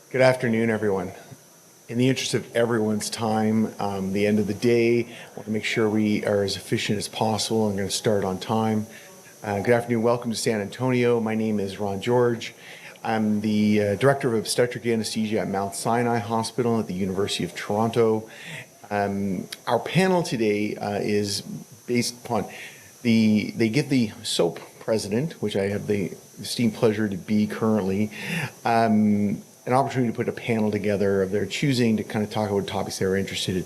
Good afternoon, everyone. In the interest of everyone's time, the end of the day, I want to make sure we are as efficient as possible. I'm going to start on time. Good afternoon. Welcome to San Antonio. My name is Ron George. I'm the Director of Obstetric Anesthesia at Mount Sinai Hospital at the University of Toronto. Our panel today is based upon they give the SOAP president, which I have the esteemed pleasure to be currently, an opportunity to put a panel together of their choosing to kind of talk about topics they were interested in.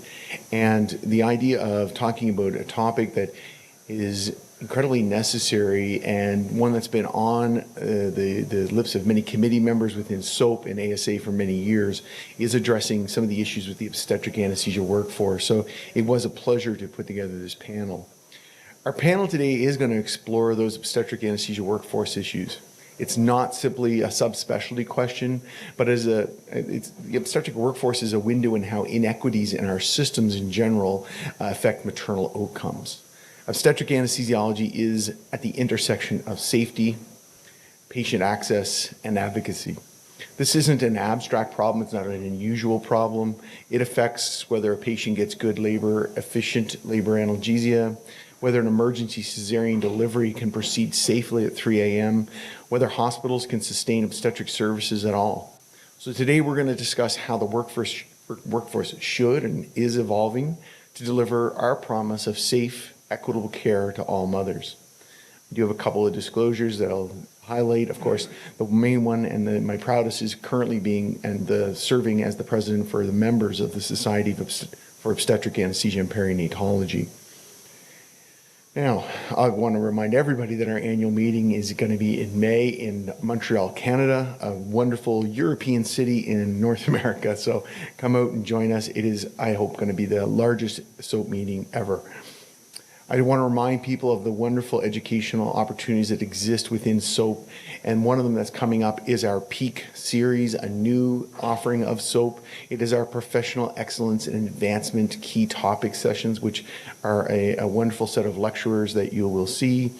And the idea of talking about a topic that is incredibly necessary and one that's been on the lips of many committee members within SOAP and ASA for many years is addressing some of the issues with the obstetric anesthesia workforce. So it was a pleasure to put together this panel. Our panel today is going to explore those obstetric anesthesia workforce issues. It's not simply a subspecialty question, but the obstetric workforce is a window in how inequities in our systems in general affect maternal outcomes. Obstetric anesthesiology is at the intersection of safety, patient access, and advocacy. This isn't an abstract problem, it's not an unusual problem. It affects whether a patient gets good efficient labor analgesia, whether an emergency cesarean delivery can proceed safely at 3 a.m., whether hospitals can sustain obstetric services at all. So today we're going to discuss how the workforce should and is evolving to deliver our promise of safe, equitable care to all mothers. We do have a couple of disclosures that I'll highlight. Of course, the main one and my proudest is currently serving as the president for the members of the Society for Obstetric Anesthesia and Perinatology. Now, I want to remind everybody that our annual meeting is going to be in May in Montreal, Canada, a wonderful European city in North America. So come out and join us. It is, I hope, going to be the largest SOAP meeting ever. I want to remind people of the wonderful educational opportunities that exist within SOAP, and one of them that's coming up is our PEAK series, a new offering of SOAP. It is our Professional Excellence and Advancement Key Topic sessions, which are a wonderful set of lecturers that you will see.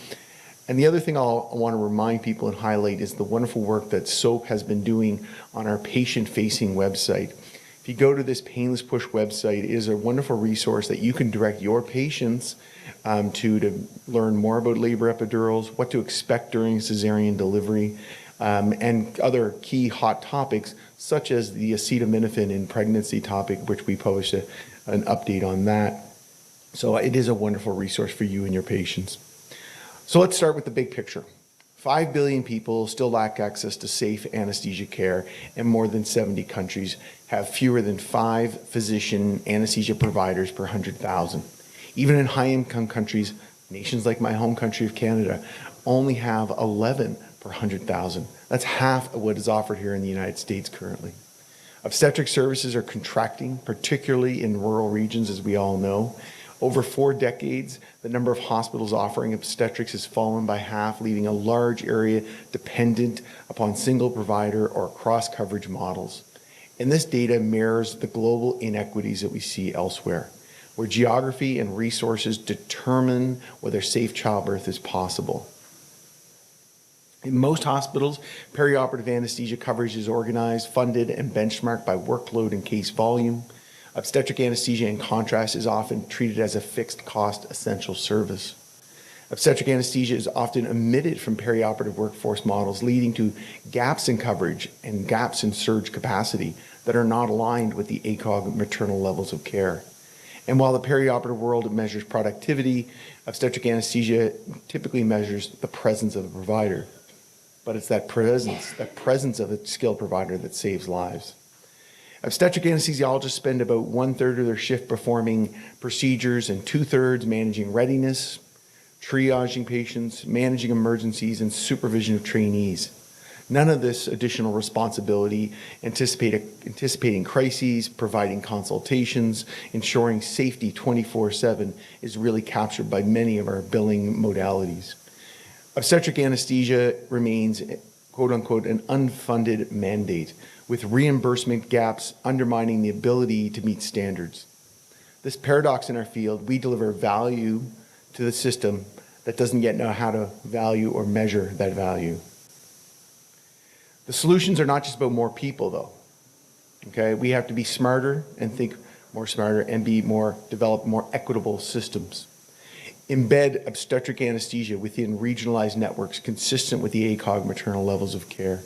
And the other thing I want to remind people and highlight is the wonderful work that SOAP has been doing on our patient-facing website. If you go to this Painless Push website, it is a wonderful resource that you can direct your patients to learn more about labor epidurals, what to expect during cesarean delivery, and other key hot topics, such as the acetaminophen in pregnancy topic, which we published an update on that. So it is a wonderful resource for you and your patients. So let's start with the big picture. 5 billion people still lack access to safe anesthesia care, and more than 70 countries have fewer than 5 physician anesthesia providers per 100,000. Even in high-income countries, nations like my home country of Canada, only have 11 per 100,000. That's half of what is offered here in the United States currently. Obstetric services are contracting, particularly in rural regions, as we all know. Over 4 decades, the number of hospitals offering obstetrics has fallen by half, leaving a large area dependent upon single provider or cross-coverage models. And this data mirrors the global inequities that we see elsewhere, where geography and resources determine whether safe childbirth is possible. In most hospitals, perioperative anesthesia coverage is organized, funded, and benchmarked by workload and case volume. Obstetric anesthesia, in contrast, is often treated as a fixed-cost essential service. Obstetric anesthesia is often omitted from perioperative workforce models, leading to gaps in coverage and gaps in surge capacity that are not aligned with the ACOG maternal levels of care. And while the perioperative world measures productivity, obstetric anesthesia typically measures the presence of a provider. But it's that presence of a skilled provider that saves lives. Obstetric anesthesiologists spend about 1/3 of their shift performing procedures and 2/3 managing readiness, triaging patients, managing emergencies, and supervision of trainees. None of this additional responsibility, anticipating crises, providing consultations, ensuring safety 24/7, is really captured by many of our billing modalities. Obstetric anesthesia remains, quote unquote, an unfunded mandate, with reimbursement gaps undermining the ability to meet standards. This paradox in our field: we deliver value to the system that doesn't yet know how to value or measure that value. The solutions are not just about more people, though. Okay, we have to be smarter and think more smarter and develop more equitable systems. Embed obstetric anesthesia within regionalized networks consistent with the ACOG maternal levels of care.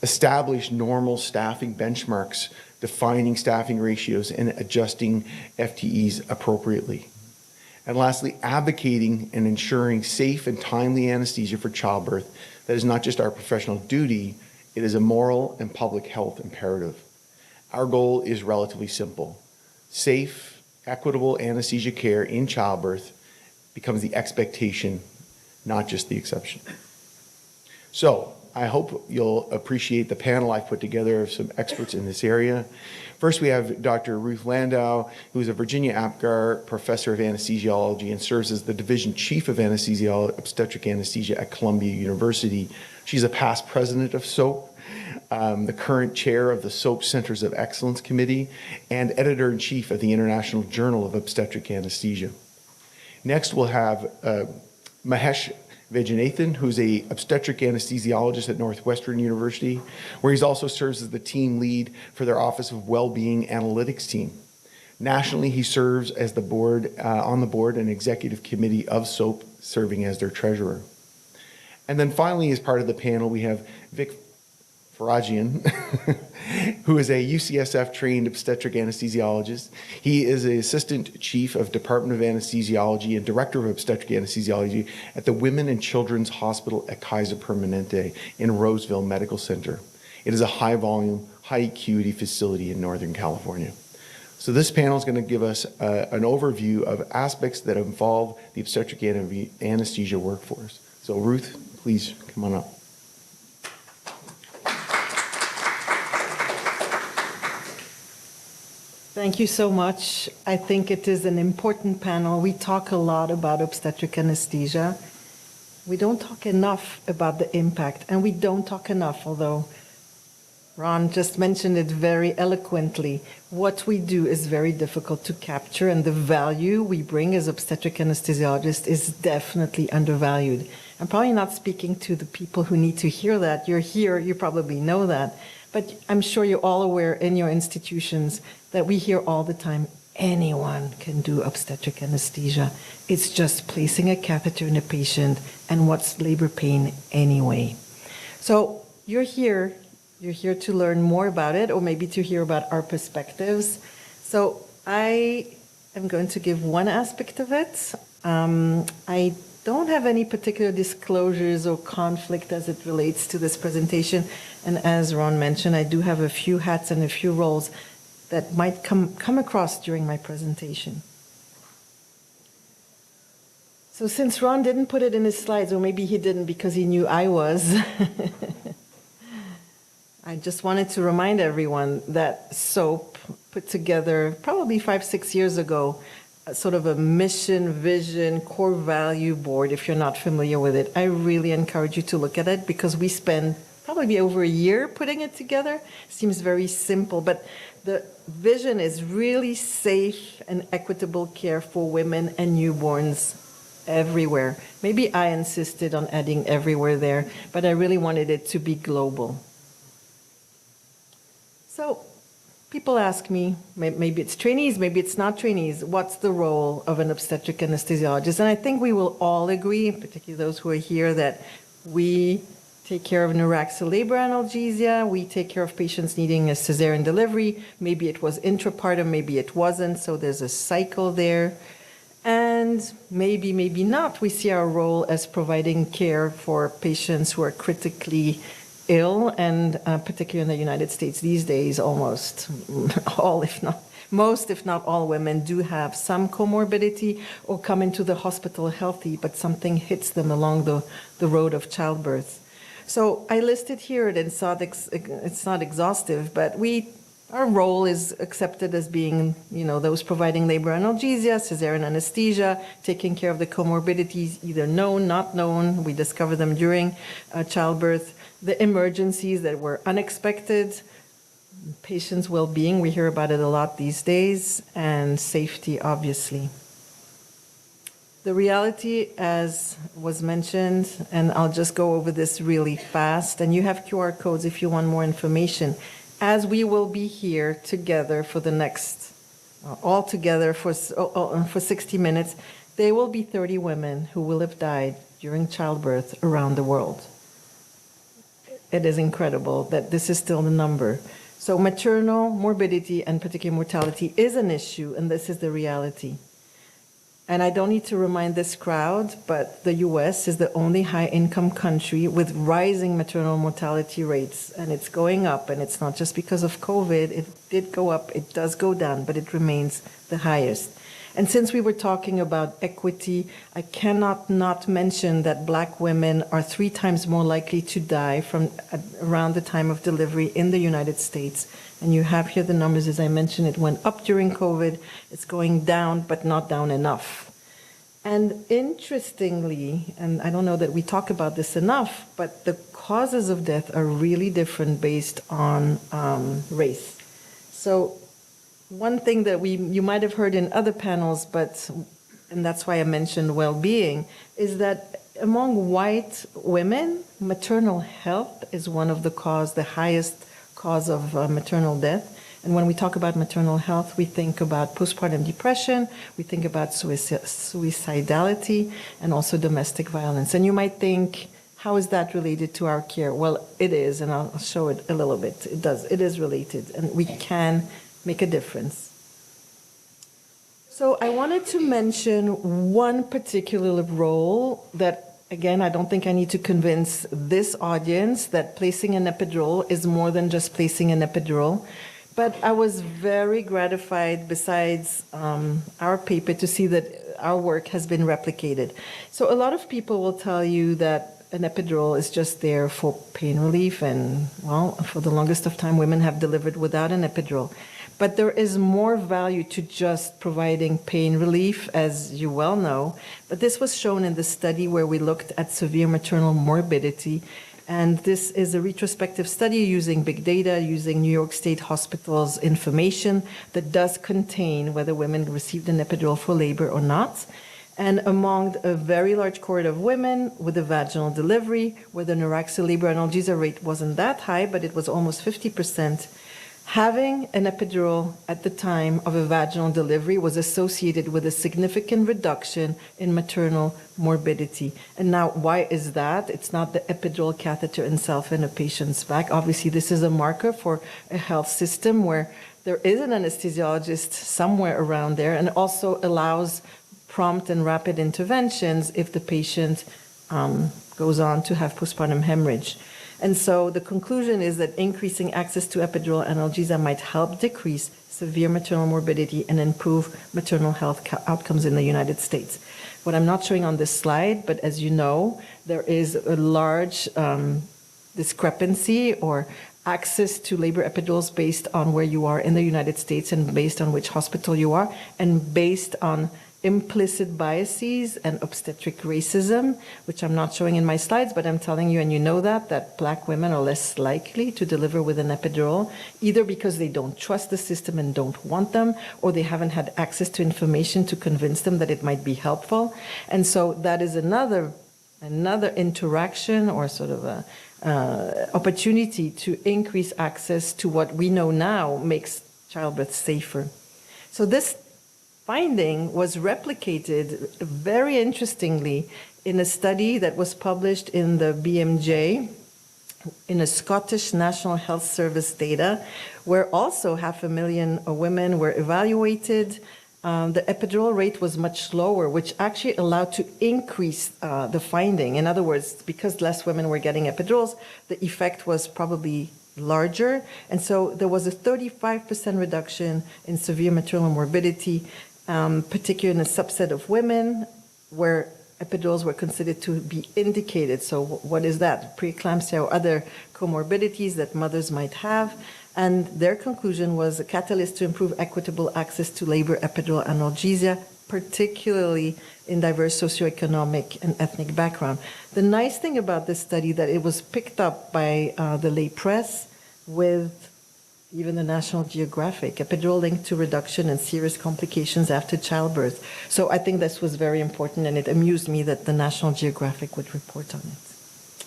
Establish normal staffing benchmarks, defining staffing ratios and adjusting FTEs appropriately. And lastly, advocating and ensuring safe and timely anesthesia for childbirth that is not just our professional duty, it is a moral and public health imperative. Our goal is relatively simple. Safe, equitable anesthesia care in childbirth becomes the expectation, not just the exception. So, I hope you'll appreciate the panel I've put together of some experts in this area. First, we have Dr. Ruth Landau, who is a Virginia Apgar Professor of Anesthesiology and serves as the Division Chief of Obstetric Anesthesia at Columbia University. She's a past president of SOAP, the current chair of the SOAP Centers of Excellence Committee, and editor-in-chief of the International Journal of Obstetric Anesthesia. Next, we'll have Mahesh Vajanathan, who's a obstetric anesthesiologist at Northwestern University, where he also serves as the team lead for their Office of Wellbeing Analytics team. Nationally, he serves as the on the board and executive committee of SOAP, serving as their treasurer. And then finally, as part of the panel, we have Vic Faragian, who is a UCSF-trained obstetric anesthesiologist. He is the Assistant Chief of Department of Anesthesiology and Director of Obstetric Anesthesiology at the Women and Children's Hospital at Kaiser Permanente in Roseville Medical Center. It is a high-volume, high-acuity facility in Northern California. So this panel is going to give us an overview of aspects that involve the obstetric anesthesia workforce. So Ruth, please come on up. Thank you so much. I think it is an important panel. We talk a lot about obstetric anesthesia. We don't talk enough about the impact, and we don't talk enough, although Ron just mentioned it very eloquently. What we do is very difficult to capture, and the value we bring as obstetric anesthesiologists is definitely undervalued. I'm probably not speaking to the people who need to hear that. You're here, you probably know that. But I'm sure you're all aware in your institutions that we hear all the time, anyone can do obstetric anesthesia. It's just placing a catheter in a patient, and what's labor pain anyway? So you're here to learn more about it, or maybe to hear about our perspectives. So I am going to give one aspect of it. I don't have any particular disclosures or conflict as it relates to this presentation. And as Ron mentioned, I do have a few hats and a few roles that might come across during my presentation. So since Ron didn't put it in his slides, or maybe he didn't because he knew I was, I just wanted to remind everyone that SOAP put together probably 5-6 years ago sort of a mission, vision, core value board. If you're not familiar with it, I really encourage you to look at it, because we spend probably over a year putting it together. Seems very simple, but the vision is really safe and equitable care for women and newborns everywhere. Maybe I insisted on adding everywhere there, but I really wanted it to be global. So people ask me, maybe it's trainees, maybe it's not trainees, what's the role of an obstetric anesthesiologist? And I think we will all agree, particularly those who are here, that we take care of neuraxial labor analgesia, we take care of patients needing a cesarean delivery, maybe it was intrapartum, maybe it wasn't, so there's a cycle there. And maybe not, we see our role as providing care for patients who are critically ill, and particularly in the United States these days, almost all, most, if not all women do have some comorbidity or come into the hospital healthy, but something hits them along the road of childbirth. So I listed here, and it's not exhaustive, but our role is accepted as being, those providing labor analgesia, cesarean anesthesia, taking care of the comorbidities, either known, not known. We discover them during childbirth. The emergencies that were unexpected, patients' well-being, we hear about it a lot these days, and safety, obviously. The reality, as was mentioned, and I'll just go over this really fast, and you have QR codes if you want more information, as we will be here together for the next, all together for 60 minutes, there will be 30 women who will have died during childbirth around the world. It is incredible that this is still the number. So maternal morbidity and particularly mortality is an issue, and this is the reality. And I don't need to remind this crowd, but the US is the only high-income country with rising maternal mortality rates, and it's going up, and it's not just because of COVID. It did go up, it does go down, but it remains the highest. And since we were talking about equity, I cannot not mention that Black women are 3 times more likely to die from around the time of delivery in the United States. And you have here the numbers, as I mentioned, it went up during COVID. It's going down, but not down enough. And interestingly, and I don't know that we talk about this enough, but the causes of death are really different based on race. So one thing that you might have heard in other panels, and that's why I mentioned well-being, is that among white women, maternal health is one of the highest cause of maternal death. And when we talk about maternal health, we think about postpartum depression, we think about suicidality, and also domestic violence. And you might think, how is that related to our care? Well, it is, and I'll show it a little bit. It is related, and we can make a difference. So I wanted to mention one particular role that, again, I don't think I need to convince this audience that placing an epidural is more than just placing an epidural. But I was very gratified, besides our paper, to see that our work has been replicated. So a lot of people will tell you that an epidural is just there for pain relief, and, well, for the longest of time, women have delivered without an epidural. But there is more value to just providing pain relief, as you well know. But this was shown in the study where we looked at severe maternal morbidity. And this is a retrospective study using big data, using New York State Hospital's information that does contain whether women received an epidural for labor or not. And among a very large cohort of women with a vaginal delivery, where the neuraxial labor analgesia rate wasn't that high, but it was almost 50%, having an epidural at the time of a vaginal delivery was associated with a significant reduction in maternal morbidity. And now, why is that? It's not the epidural catheter itself in a patient's back. Obviously, this is a marker for a health system where there is an anesthesiologist somewhere around there, and also allows prompt and rapid interventions if the patient goes on to have postpartum hemorrhage. And so the conclusion is that increasing access to epidural analgesia might help decrease severe maternal morbidity and improve maternal health outcomes in the United States. What I'm not showing on this slide, but as you know, there is a large discrepancy or access to labor epidurals based on where you are in the United States and based on which hospital you are, and based on implicit biases and obstetric racism, which I'm not showing in my slides, but I'm telling you, and you know that Black women are less likely to deliver with an epidural, either because they don't trust the system and don't want them, or they haven't had access to information to convince them that it might be helpful. And so that is another interaction or sort of a opportunity to increase access to what we know now makes childbirth safer. So this finding was replicated very interestingly in a study that was published in the BMJ, in a Scottish National Health Service data, where also 500,000 women were evaluated. The epidural rate was much lower, which actually allowed to increase the finding. In other words, because less women were getting epidurals, the effect was probably larger. And so there was a 35% reduction in severe maternal morbidity, particularly in a subset of women where epidurals were considered to be indicated. So what is that? Preeclampsia or other comorbidities that mothers might have. And their conclusion was a catalyst to improve equitable access to labor epidural analgesia, particularly in diverse socioeconomic and ethnic background. The nice thing about this study that it was picked up by the lay press with even the National Geographic, epidural linked to reduction in serious complications after childbirth. So I think this was very important, and it amused me that the National Geographic would report on it.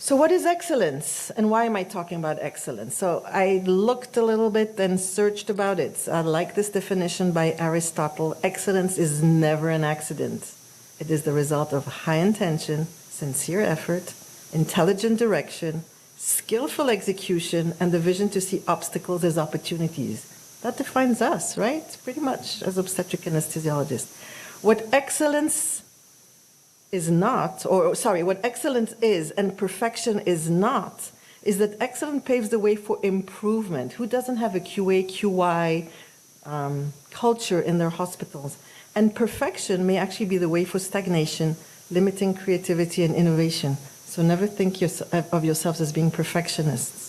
So what is excellence, and why am I talking about excellence? So I looked a little bit and searched about it. I like this definition by Aristotle. Excellence is never an accident. It is the result of high intention, sincere effort, intelligent direction, skillful execution, and the vision to see obstacles as opportunities. That defines us, right? Pretty much as obstetric anesthesiologists. What excellence is not, what excellence is and perfection is not, is that excellence paves the way for improvement. Who doesn't have a QA, QI culture in their hospitals? And perfection may actually be the way for stagnation, limiting creativity and innovation. So never think of yourselves as being perfectionists.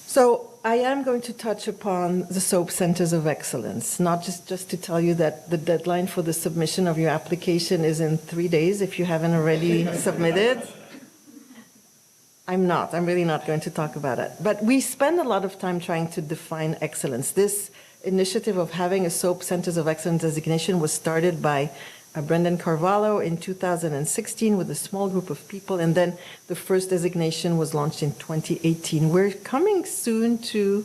So I am going to touch upon the SOAP Centers of Excellence, not just to tell you that the deadline for the submission of your application is in 3 days if you haven't already submitted. I'm really not going to talk about it. But we spend a lot of time trying to define excellence. This initiative of having a SOAP Centers of Excellence designation was started by Brendan Carvalho in 2016 with a small group of people, and then the first designation was launched in 2018. We're coming soon to,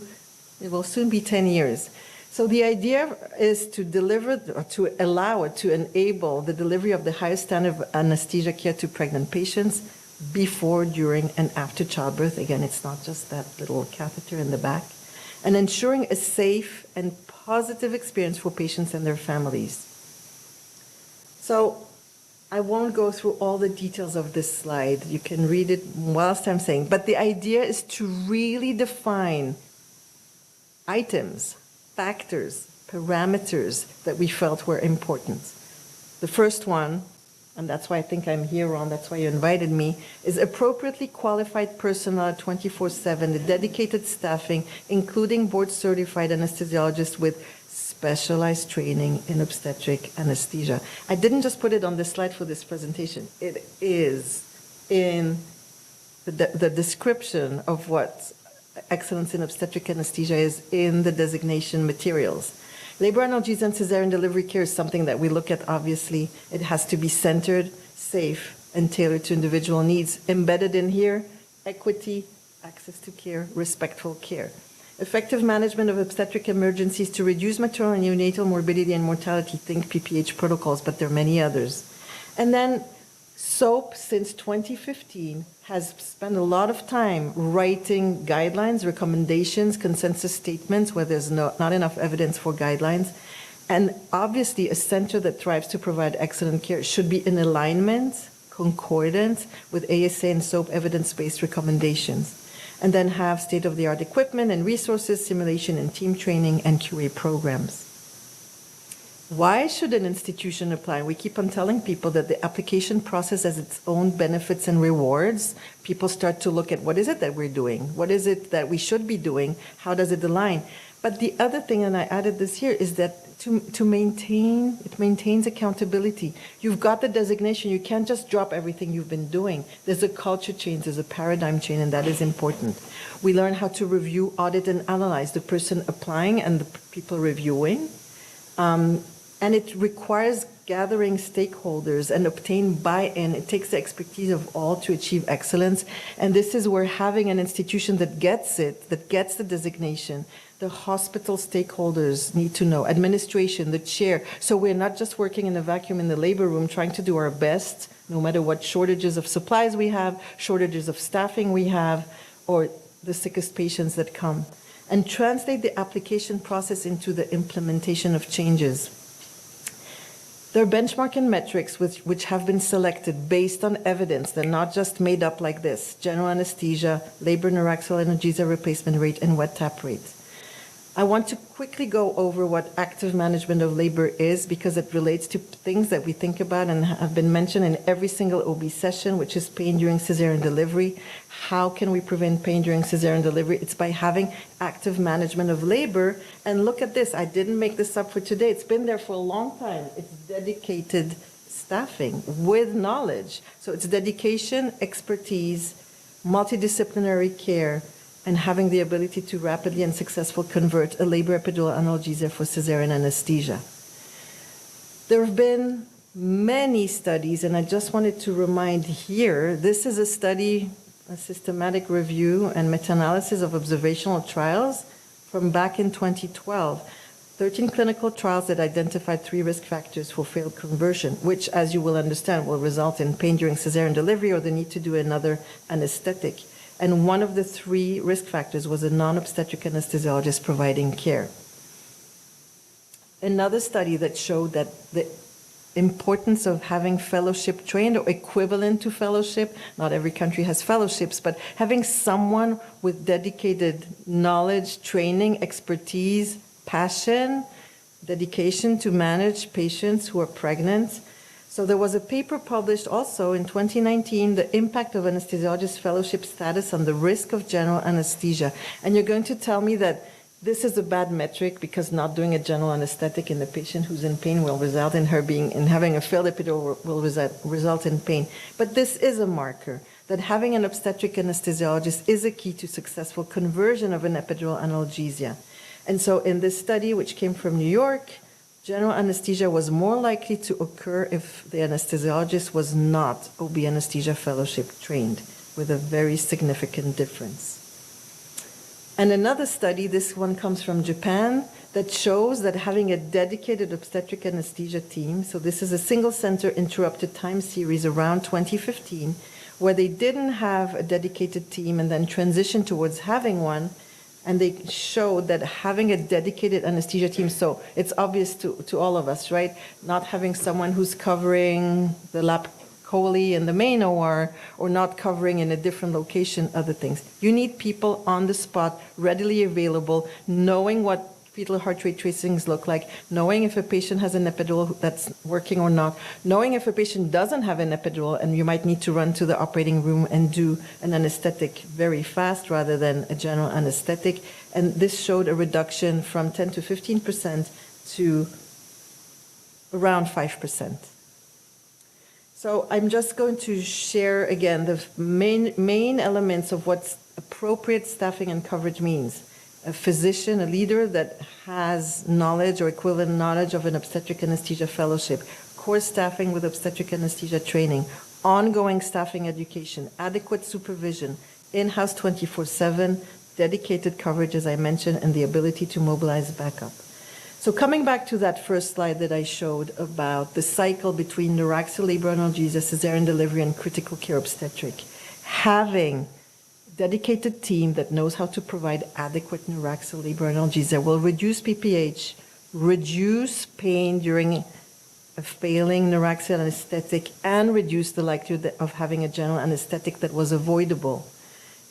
it will soon be 10 years. So the idea is to deliver, or to enable the delivery of the highest standard of anesthesia care to pregnant patients before, during, and after childbirth. Again, it's not just that little catheter in the back. And ensuring a safe and positive experience for patients and their families. So I won't go through all the details of this slide. You can read it whilst I'm saying. But the idea is to really define items, factors, parameters that we felt were important. The first one, and that's why I think I'm here, Ron, that's why you invited me, is appropriately qualified personnel 24/7, the dedicated staffing, including board-certified anesthesiologists with specialized training in obstetric anesthesia. I didn't just put it on this slide for this presentation. It is in the description of what excellence in obstetric anesthesia is in the designation materials. Labor analgesia and cesarean delivery care is something that we look at, obviously. It has to be centered, safe, and tailored to individual needs. Embedded in here, equity, access to care, respectful care. Effective management of obstetric emergencies to reduce maternal and neonatal morbidity and mortality. Think PPH protocols, but there are many others. And then SOAP, since 2015, has spent a lot of time writing guidelines, recommendations, consensus statements where there's not enough evidence for guidelines. And obviously, a center that thrives to provide excellent care should be in alignment, concordant with ASA and SOAP evidence-based recommendations. And then have state-of-the-art equipment and resources, simulation and team training, and QA programs. Why should an institution apply? We keep on telling people that the application process has its own benefits and rewards. People start to look at what is it that we're doing? What is it that we should be doing? How does it align? But the other thing, and I added this here, is that it maintains accountability. You've got the designation. You can't just drop everything you've been doing. There's a culture change, there's a paradigm change, and that is important. We learn how to review, audit, and analyze the person applying and the people reviewing. And it requires gathering stakeholders and obtain buy-in. It takes the expertise of all to achieve excellence. And this is where having an institution that gets it, that gets the designation, the hospital stakeholders need to know, administration, the chair. So we're not just working in a vacuum in the labor room trying to do our best, no matter what shortages of supplies we have, shortages of staffing we have, or the sickest patients that come. And translate the application process into the implementation of changes. There are benchmarking metrics which have been selected based on evidence. They're not just made up like this. General anesthesia, labor neuraxial analgesia replacement rate, and wet tap rate. I want to quickly go over what active management of labor is because it relates to things that we think about and have been mentioned in every single OB session, which is pain during cesarean delivery. How can we prevent pain during cesarean delivery? It's by having active management of labor. And look at this. I didn't make this up for today. It's been there for a long time. It's dedicated staffing with knowledge. So it's dedication, expertise, multidisciplinary care, and having the ability to rapidly and successfully convert a labor epidural analgesia for cesarean anesthesia. There have been many studies, and I just wanted to remind here, this is a study, a systematic review and meta-analysis of observational trials from back in 2012. 13 clinical trials that identified 3 risk factors for failed conversion, which, as you will understand, will result in pain during cesarean delivery or the need to do another anesthetic. And one of the 3 risk factors was a non-obstetric anesthesiologist providing care. Another study that showed that the importance of having fellowship trained or equivalent to fellowship, not every country has fellowships, but having someone with dedicated knowledge, training, expertise, passion, dedication to manage patients who are pregnant. So there was a paper published also in 2019, the impact of anesthesiologist fellowship status on the risk of general anesthesia. And you're going to tell me that this is a bad metric because not doing a general anesthetic in the patient who's in pain will result in her having a failed epidural will result in pain. But this is a marker that having an obstetric anesthesiologist is a key to successful conversion of an epidural analgesia. And so in this study, which came from New York, general anesthesia was more likely to occur if the anesthesiologist was not OB anesthesia fellowship trained, with a very significant difference. And another study, this one comes from Japan, that shows that having a dedicated obstetric anesthesia team, so this is a single center interrupted time series around 2015, where they didn't have a dedicated team and then transitioned towards having one. And they showed that having a dedicated anesthesia team, so it's obvious to all of us, right? Not having someone who's covering the lap chole in the main OR or not covering in a different location, other things. You need people on the spot, readily available, knowing what fetal heart rate tracings look like, knowing if a patient has an epidural that's working or not, knowing if a patient doesn't have an epidural and you might need to run to the operating room and do an anesthetic very fast rather than a general anesthetic. And this showed a reduction from 10 to 15% to around 5%. So I'm just going to share again the main elements of what appropriate staffing and coverage means. A physician, a leader that has knowledge or equivalent knowledge of an obstetric anesthesia fellowship, core staffing with obstetric anesthesia training, ongoing staffing education, adequate supervision, in-house 24/7, dedicated coverage, as I mentioned, and the ability to mobilize backup. So coming back to that first slide that I showed about the cycle between neuraxial labor analgesia, cesarean delivery, and critical care obstetric, having dedicated team that knows how to provide adequate neuraxial labor analgesia will reduce PPH, reduce pain during a failing neuraxial anesthetic, and reduce the likelihood of having a general anesthetic that was avoidable.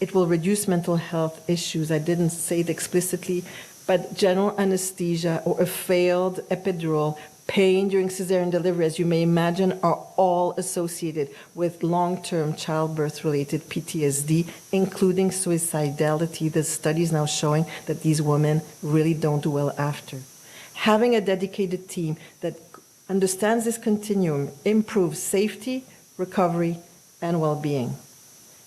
It will reduce mental health issues. I didn't say it explicitly, but general anesthesia or a failed epidural, pain during cesarean delivery, as you may imagine, are all associated with long-term childbirth-related PTSD, including suicidality. The studies now showing that these women really don't do well after. Having a dedicated team that understands this continuum improves safety, recovery, and well-being.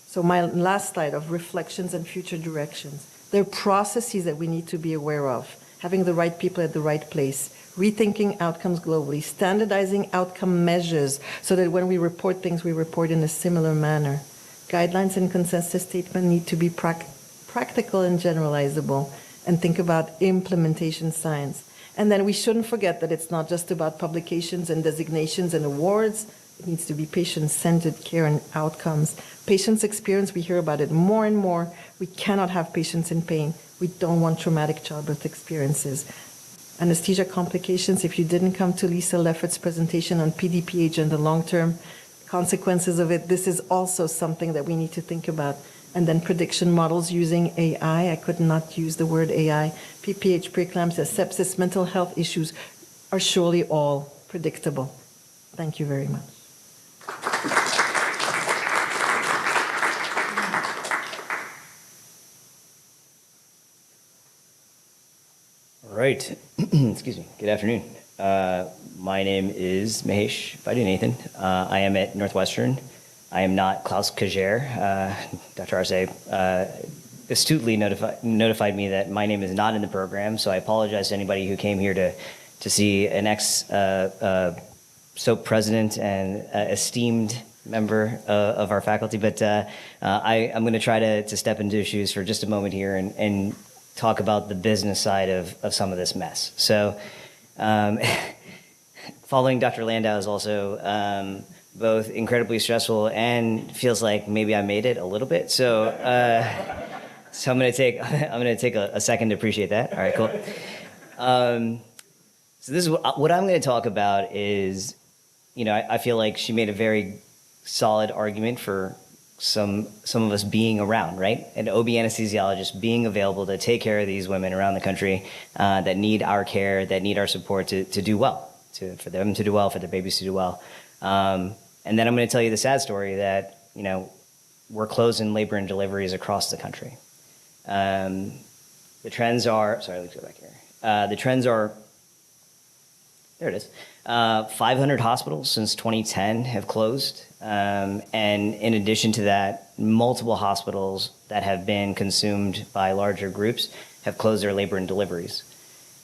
So my last slide of reflections and future directions. There are processes that we need to be aware of. Having the right people at the right place, rethinking outcomes globally, standardizing outcome measures so that when we report things, we report in a similar manner. Guidelines and consensus statement need to be practical and generalizable, and think about implementation science. And then we shouldn't forget that it's not just about publications and designations and awards. It needs to be patient-centered care and outcomes. Patients' experience, we hear about it more and more. We cannot have patients in pain. We don't want traumatic childbirth experiences. Anesthesia complications, if you didn't come to Lisa Leffert's presentation on PDPH and the long-term consequences of it, this is also something that we need to think about. And then prediction models using AI. I could not use the word AI. PPH, preeclampsia, sepsis, mental health issues are surely all predictable. Thank you very much. All right. Excuse me. Good afternoon. My name is Mahesh Vaidyanathan. I am at Northwestern. I am not Klaus Kajer. Dr. Arce astutely notified me that my name is not in the program, so I apologize to anybody who came here to see an SOAP president and esteemed member of our faculty, but I'm going to try to step into his shoes for just a moment here and talk about the business side of some of this mess. So following Dr. Landau is also both incredibly stressful and feels like maybe I made it a little bit. So I'm going to take a second to appreciate that. All right, cool. So this is what I'm going to talk about is, I feel like she made a very solid argument for some of us being around, right? An OB anesthesiologist being available to take care of these women around the country that need our care, that need our support to do well, for them to do well, for their babies to do well. And then I'm going to tell you the sad story that, we're closing labor and deliveries across the country. The trends are, sorry, let's go back here. The trends are, there it is. 500 hospitals since 2010 have closed. And in addition to that, multiple hospitals that have been consumed by larger groups have closed their labor and deliveries.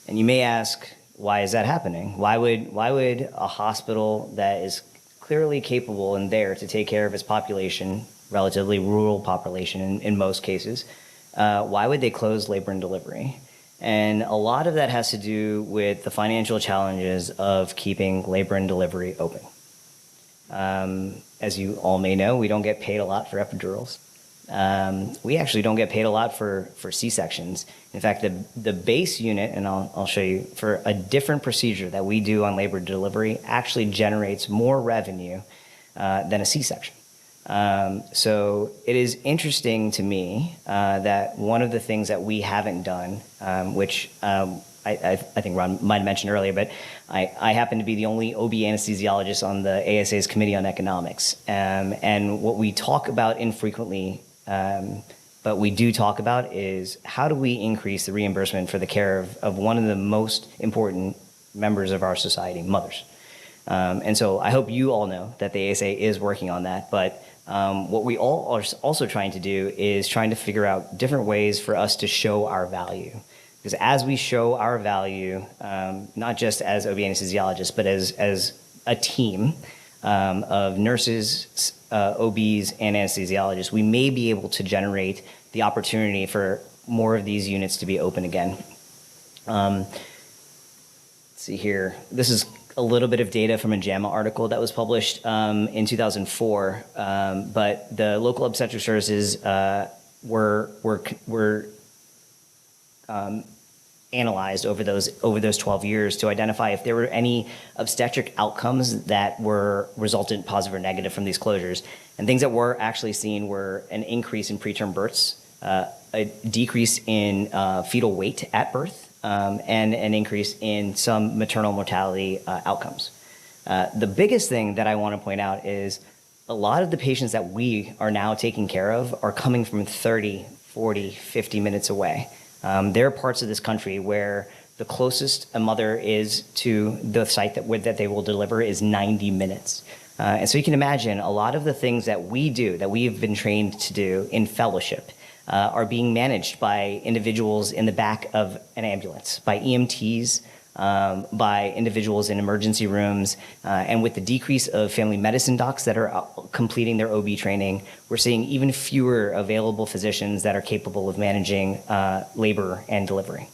And you may ask, why is that happening? Why would a hospital that is clearly capable and there to take care of its population, relatively rural population in most cases, why would they close labor and delivery? And a lot of that has to do with the financial challenges of keeping labor and delivery open. As you all may know, we don't get paid a lot for epidurals. We actually don't get paid a lot for C-sections. In fact, the base unit, and I'll show you, for a different procedure that we do on labor and delivery actually generates more revenue than a C-section. So it is interesting to me that one of the things that we haven't done, which I think Ron might have mentioned earlier, but I happen to be the only OB anesthesiologist on the ASA's Committee on Economics. And what we talk about infrequently, but we do talk about, is how do we increase the reimbursement for the care of one of the most important members of our society, mothers. And so I hope you all know that the ASA is working on that, but what we all are also trying to do is trying to figure out different ways for us to show our value. Because as we show our value, not just as OB anesthesiologists, but as a team of nurses, OBs, and anesthesiologists, we may be able to generate the opportunity for more of these units to be open again. Let's see here. This is a little bit of data from a JAMA article that was published in 2004, but the local obstetric services were analyzed over those 12 years to identify if there were any obstetric outcomes that were resultant positive or negative from these closures. And things that were actually seen were an increase in preterm births, a decrease in fetal weight at birth, and an increase in some maternal mortality outcomes. The biggest thing that I want to point out is a lot of the patients that we are now taking care of are coming from 30, 40, 50 minutes away. There are parts of this country where the closest a mother is to the site that they will deliver is 90 minutes. And so you can imagine a lot of the things that we do, that we've been trained to do in fellowship, are being managed by individuals in the back of an ambulance, by EMTs, by individuals in emergency rooms, and with the decrease of family medicine docs that are completing their OB training, we're seeing even fewer available physicians that are capable of managing labor and delivery.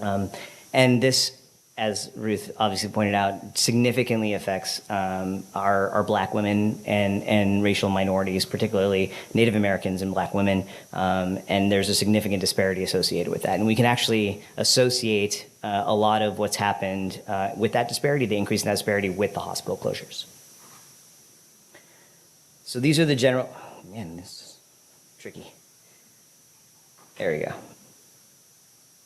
And this, as Ruth obviously pointed out, significantly affects our Black women and racial minorities, particularly Native Americans and Black women, and there's a significant disparity associated with that. And we can actually associate a lot of what's happened with that disparity, the increase in that disparity, with the hospital closures. So these are the general, oh, man, this is tricky. There we go.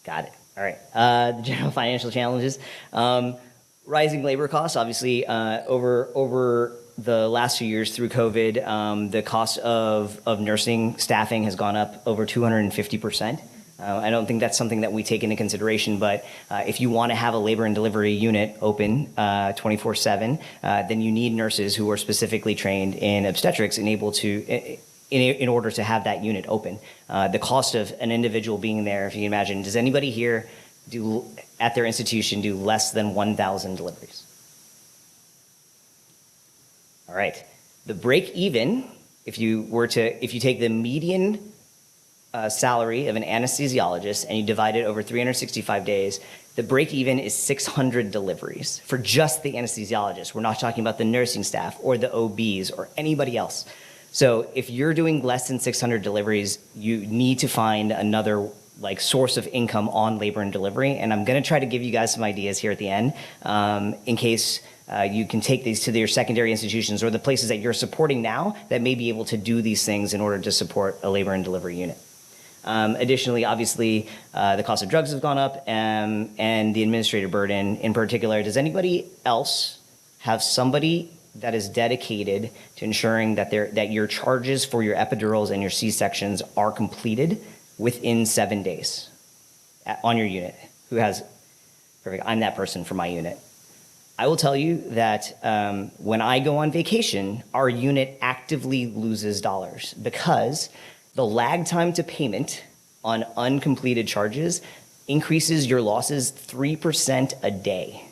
Got it. All right. The general financial challenges. Rising labor costs, obviously, over the last few years through COVID, the cost of nursing staffing has gone up over 250%. I don't think that's something that we take into consideration, but if you want to have a labor and delivery unit open 24/7, then you need nurses who are specifically trained in obstetrics and able to, in order to have that unit open. The cost of an individual being there, if you can imagine, does anybody here at their institution do less than 1,000 deliveries? All right. The break even, if you take the median salary of an anesthesiologist and you divide it over 365 days, the break even is 600 deliveries for just the anesthesiologist. We're not talking about the nursing staff or the OBs or anybody else. So if you're doing less than 600 deliveries, you need to find another source of income on labor and delivery. And I'm going to try to give you guys some ideas here at the end in case you can take these to your secondary institutions or the places that you're supporting now that may be able to do these things in order to support a labor and delivery unit. Additionally, obviously, the cost of drugs has gone up and the administrative burden in particular. Does anybody else have somebody that is dedicated to ensuring that your charges for your epidurals and your C-sections are completed within 7 days on your unit? Who has, perfect, I'm that person for my unit. I will tell you that when I go on vacation, our unit actively loses dollars because the lag time to payment on uncompleted charges increases your losses 3% a day.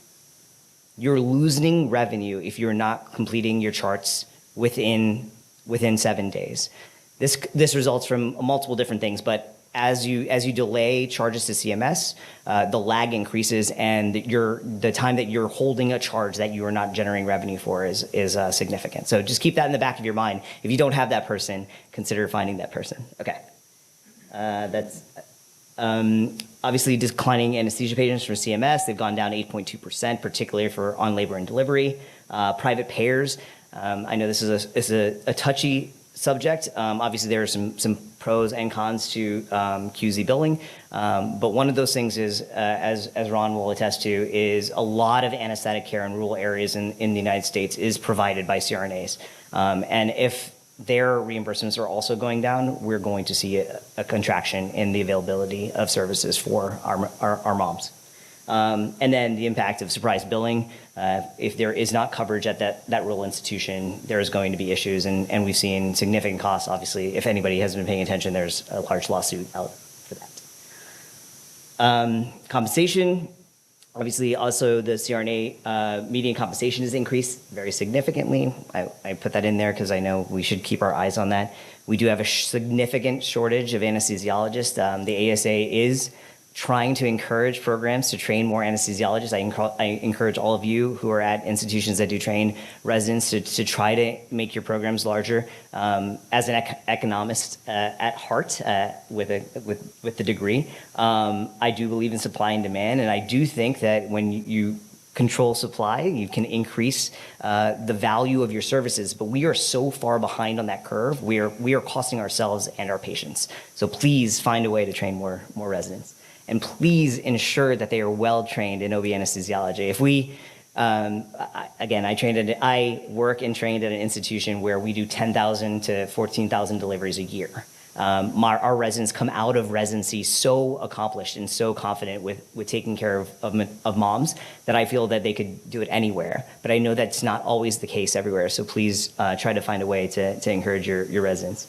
You're losing revenue if you're not completing your charts within 7 days. This results from multiple different things, but as you delay charges to CMS, the lag increases, and the time that you're holding a charge that you are not generating revenue for is significant. So just keep that in the back of your mind. If you don't have that person, consider finding that person. Okay, that's obviously declining anesthesia patients from CMS. They've gone down 8.2%, particularly for on labor and delivery. Private payers. I know this is a touchy subject. Obviously, there are some pros and cons to QZ billing, but one of those things is, as Ron will attest to, is a lot of anesthetic care in rural areas in the United States is provided by CRNAs, and if their reimbursements are also going down, we're going to see a contraction in the availability of services for our moms. And then the impact of surprise billing. If there is not coverage at that rural institution, there is going to be issues, and we've seen significant costs. Obviously, if anybody has been paying attention, there's a large lawsuit out for that. Compensation. Obviously, also the CRNA median compensation has increased very significantly. I put that in there because I know we should keep our eyes on that. We do have a significant shortage of anesthesiologists. The ASA is trying to encourage programs to train more anesthesiologists. I encourage all of you who are at institutions that do train residents to try to make your programs larger. As an economist at heart, with the degree, I do believe in supply and demand, and I do think that when you control supply, you can increase the value of your services. But we are so far behind on that curve. We are costing ourselves and our patients. So please find a way to train more residents. And please ensure that they are well trained in OB anesthesiology. If we, I work and trained at an institution where we do 10,000 to 14,000 deliveries a year. Our residents come out of residency so accomplished and so confident with taking care of moms that I feel that they could do it anywhere. But I know that's not always the case everywhere. So please try to find a way to encourage your residents.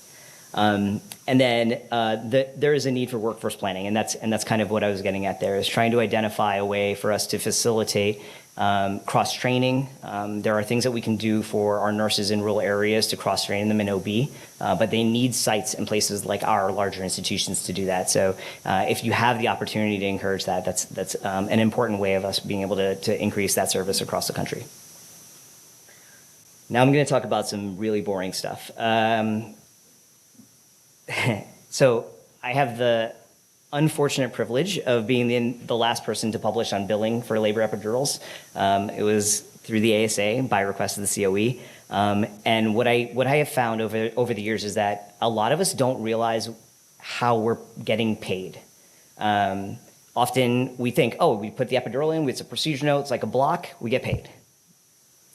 And then there is a need for workforce planning, and that's kind of what I was getting at there, is trying to identify a way for us to facilitate cross-training. There are things that we can do for our nurses in rural areas to cross-train them in OB, but they need sites and places like our larger institutions to do that. So if you have the opportunity to encourage that, that's an important way of us being able to increase that service across the country. Now I'm going to talk about some really boring stuff. So I have the unfortunate privilege of being the last person to publish on billing for labor epidurals. It was through the ASA by request of the COE. And what I have found over the years is that a lot of us don't realize how we're getting paid. Often we think, oh, we put the epidural in, it's a procedure note, it's like a block, we get paid.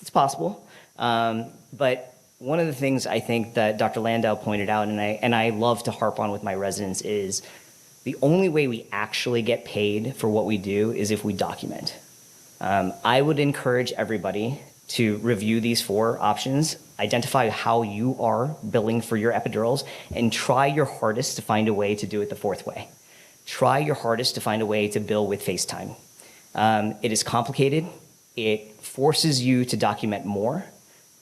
It's possible. But one of the things I think that Dr. Landau pointed out, and I love to harp on with my residents, is the only way we actually get paid for what we do is if we document. I would encourage everybody to review these 4 options, identify how you are billing for your epidurals, and try your hardest to find a way to do it the 4th way. Try your hardest to find a way to bill with FaceTime. It is complicated. It forces you to document more.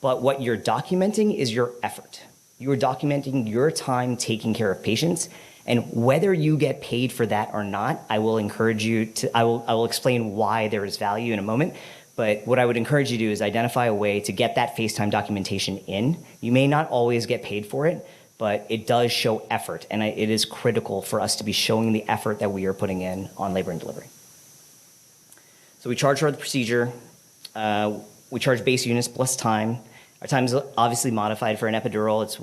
But what you're documenting is your effort. You are documenting your time taking care of patients, and whether you get paid for that or not, I will encourage you to, I will explain why there is value in a moment. But what I would encourage you to do is identify a way to get that FaceTime documentation in. You may not always get paid for it, but it does show effort, and it is critical for us to be showing the effort that we are putting in on labor and delivery. So we charge for the procedure. We charge base units plus time. Our time is obviously modified for an epidural. It's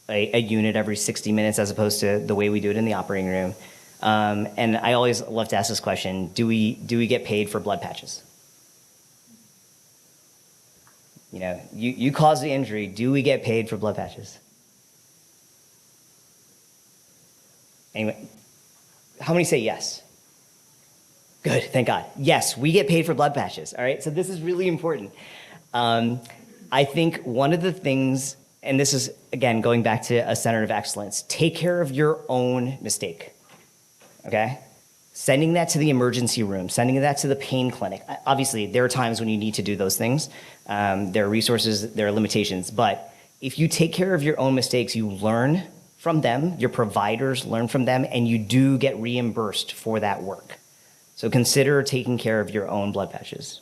a unit every 60 minutes as opposed to the way we do it in the operating room. And I always love to ask this question, do we get paid for blood patches? You know, you caused the injury, do we get paid for blood patches? Anyway, how many say yes? Good, thank God. Yes, we get paid for blood patches, all right? So this is really important. I think one of the things, and this is, again, going back to a center of excellence, take care of your own mistake, okay? Sending that to the emergency room, sending that to the pain clinic. Obviously, there are times when you need to do those things. There are resources, there are limitations, but if you take care of your own mistakes, you learn from them, your providers learn from them, and you do get reimbursed for that work. So consider taking care of your own blood patches.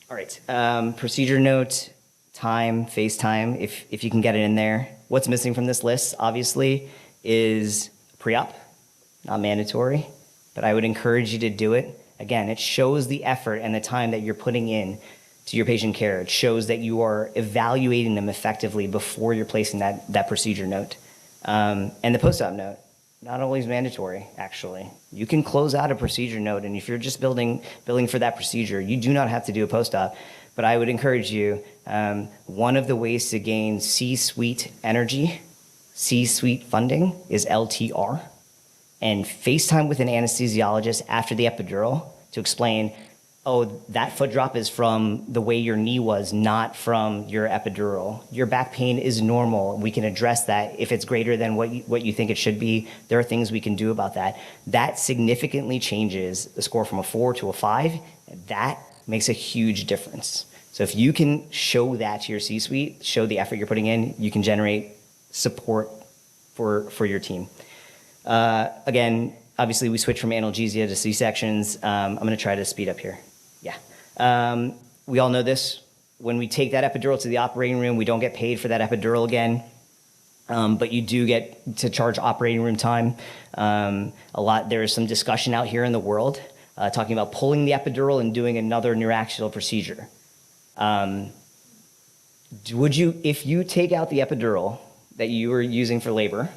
All right, procedure note, time, FaceTime, if you can get it in there. What's missing from this list, obviously, is pre-op, not mandatory, but I would encourage you to do it. Again, it shows the effort and the time that you're putting in to your patient care. It shows that you are evaluating them effectively before you're placing that procedure note. And the post-op note, not always mandatory, actually. You can close out a procedure note, and if you're just billing for that procedure, you do not have to do a post-op. But I would encourage you, one of the ways to gain C-suite energy, C-suite funding, is LTR. And FaceTime with an anesthesiologist after the epidural to explain, oh, that foot drop is from the way your knee was, not from your epidural. Your back pain is normal. We can address that. If it's greater than what you think it should be, there are things we can do about that. That significantly changes the score from a 4 to a 5. That makes a huge difference. So if you can show that to your C-suite, show the effort you're putting in, you can generate support for your team. Again, obviously we switched from analgesia to C-sections. I'm going to try to speed up here. Yeah. We all know this. When we take that epidural to the operating room, we don't get paid for that epidural again. But you do get to charge operating room time. There is some discussion out here in the world talking about pulling the epidural and doing another neuraxial procedure. If you take out the epidural that you were using for labor,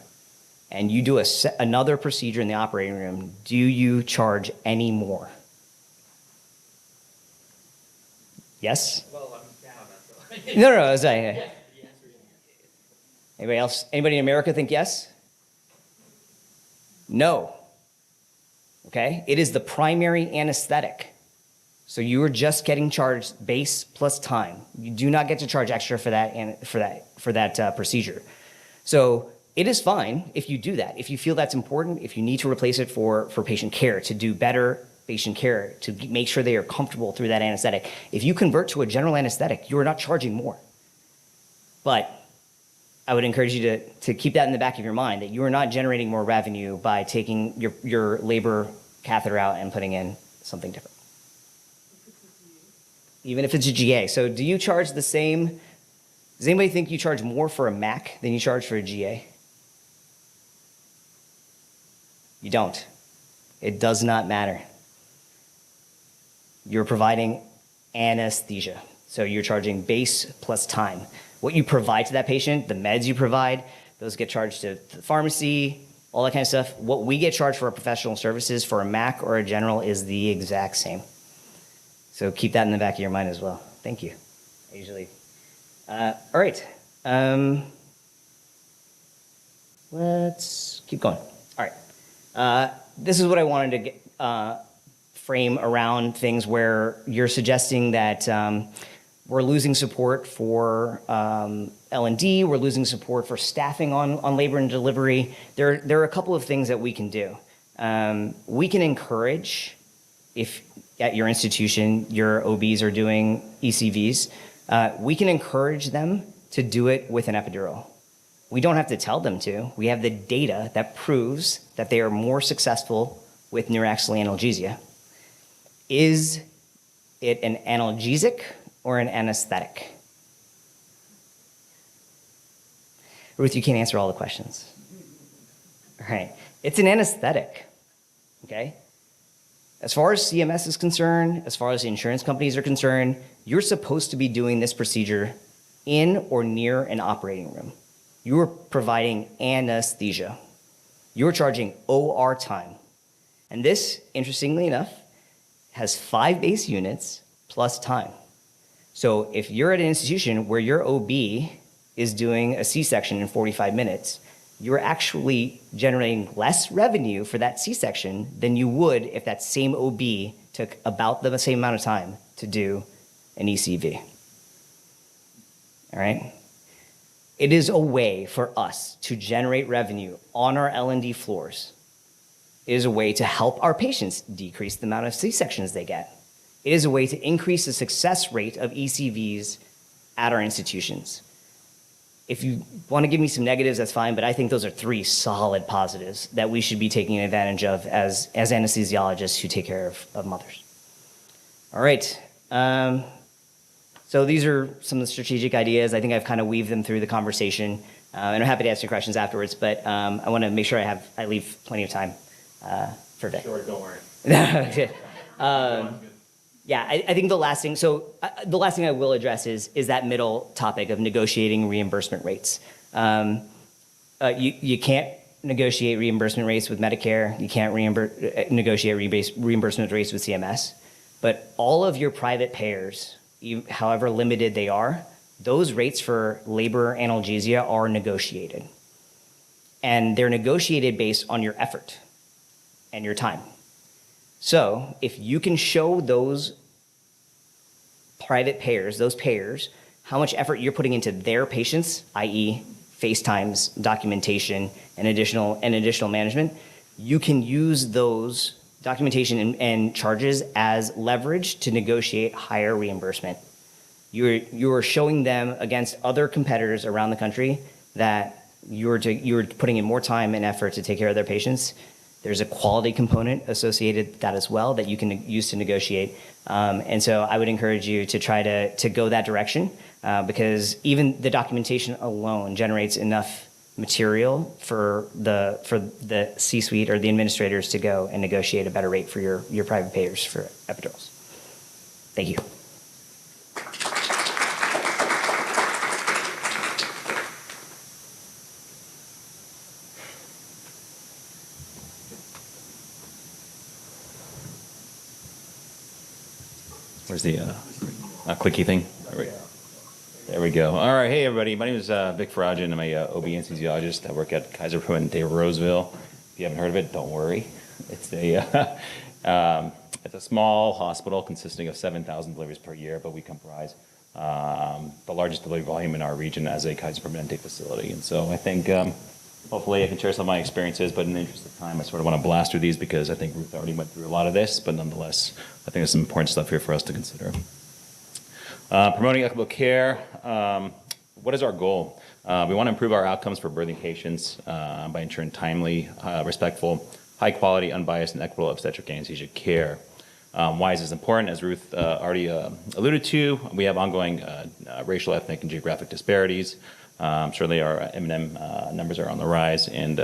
and you do another procedure in the operating room, do you charge any more? Yes? Well, I'm down. That's No, sorry. Anybody else? Anybody in America think yes? No. Okay? It is the primary anesthetic. So you are just getting charged base plus time. You do not get to charge extra for that procedure. So it is fine if you do that. If you feel that's important, if you need to replace it for patient care, to do better patient care, to make sure they are comfortable through that anesthetic. If you convert to a general anesthetic, you are not charging more. But I would encourage you to keep that in the back of your mind, that you are not generating more revenue by taking your labor catheter out and putting in something different. Even if it's a GA. So do you charge the same? Does anybody think you charge more for a MAC than you charge for a GA? You don't. It does not matter. You're providing anesthesia. So you're charging base plus time. What you provide to that patient, the meds you provide, those get charged to the pharmacy, all that kind of stuff. What we get charged for our professional services for a MAC or a general is the exact same. So keep that in the back of your mind as well. Thank you. I usually. All right. Let's keep going. All right. This is what I wanted to get, frame around things where you're suggesting that we're losing support for L&D, we're losing support for staffing on labor and delivery. There are a couple of things that we can do. We can encourage, if at your institution your OBs are doing ECVs, We can encourage them to do it with an epidural. We don't have to tell them to. We have the data that proves that they are more successful with neuraxial analgesia. Is it an analgesic or an anesthetic? Ruth, you can't answer all the questions. All right. It's an anesthetic, okay? As far as CMS is concerned, as far as the insurance companies are concerned, you're supposed to be doing this procedure in or near an operating room. You are providing anesthesia. You're charging OR time. And this, interestingly enough, has 5 base units plus time. So if you're at an institution where your OB is doing a C-section in 45 minutes, you're actually generating less revenue for that C-section than you would if that same OB took about the same amount of time to do an ECV. All right? It is a way for us to generate revenue on our L&D floors. It is a way to help our patients decrease the amount of C-sections they get. It is a way to increase the success rate of ECVs at our institutions. If you want to give me some negatives, that's fine, but I think those are 3 solid positives that we should be taking advantage of as anesthesiologists who take care of mothers. All right. So these are some of the strategic ideas. I think I've kind of weaved them through the conversation, and I'm happy to answer questions afterwards, but I want to make sure I leave plenty of time for Vic. Sure, don't worry. Okay. Yeah, I think the last thing, the last thing I will address is that middle topic of negotiating reimbursement rates. You can't negotiate reimbursement rates with Medicare. You can't negotiate reimbursement rates with CMS. But all of your private payers, however limited they are, those rates for labor analgesia are negotiated. And they're negotiated based on your effort and your time. So if you can show those private payers, how much effort you're putting into their patients, i.e. FaceTimes, documentation, and additional management, you can use those documentation and charges as leverage to negotiate higher reimbursement. You're showing them against other competitors around the country that you're putting in more time and effort to take care of their patients. There's a quality component associated with that as well that you can use to negotiate. And so I would encourage you to try to go that direction because even the documentation alone generates enough material for the C-suite or the administrators to go and negotiate a better rate for your private payers for epidurals. Thank you. Where's the clicky thing? There we go. All right. Hey, everybody. My name is Vic Farajan. I'm a OB anesthesiologist. I work at Kaiser Permanente David Roseville. If you haven't heard of it, don't worry. It's a small hospital consisting of 7,000 deliveries per year, but we comprise the largest delivery volume in our region as a Kaiser Permanente facility. And so I think hopefully I can share some of my experiences, but in the interest of time, I sort of want to blast through these because I think Ruth already went through a lot of this, but nonetheless, I think there's some important stuff here for us to consider. Promoting equitable care. What is our goal? We want to improve our outcomes for birthing patients by ensuring timely, respectful, high quality, unbiased, and equitable obstetric anesthesia care. Why is this important? As Ruth already alluded to, we have ongoing racial, ethnic, and geographic disparities. Certainly our M&M numbers are on the rise, and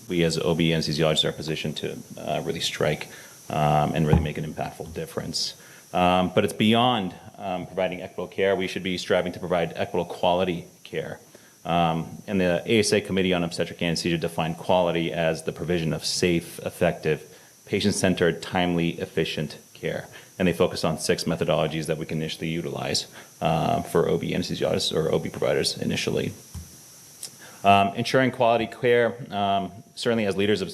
we as OB anesthesiologists are positioned to really strike and really make an impactful difference. But it's beyond providing equitable care. We should be striving to provide equitable quality care. And the ASA Committee on Obstetric Anesthesia defined quality as the provision of safe, effective, patient-centered, timely, efficient care. And they focus on 6 methodologies that we can initially utilize for OB anesthesiologists or OB providers initially. Ensuring quality care, certainly as leaders of,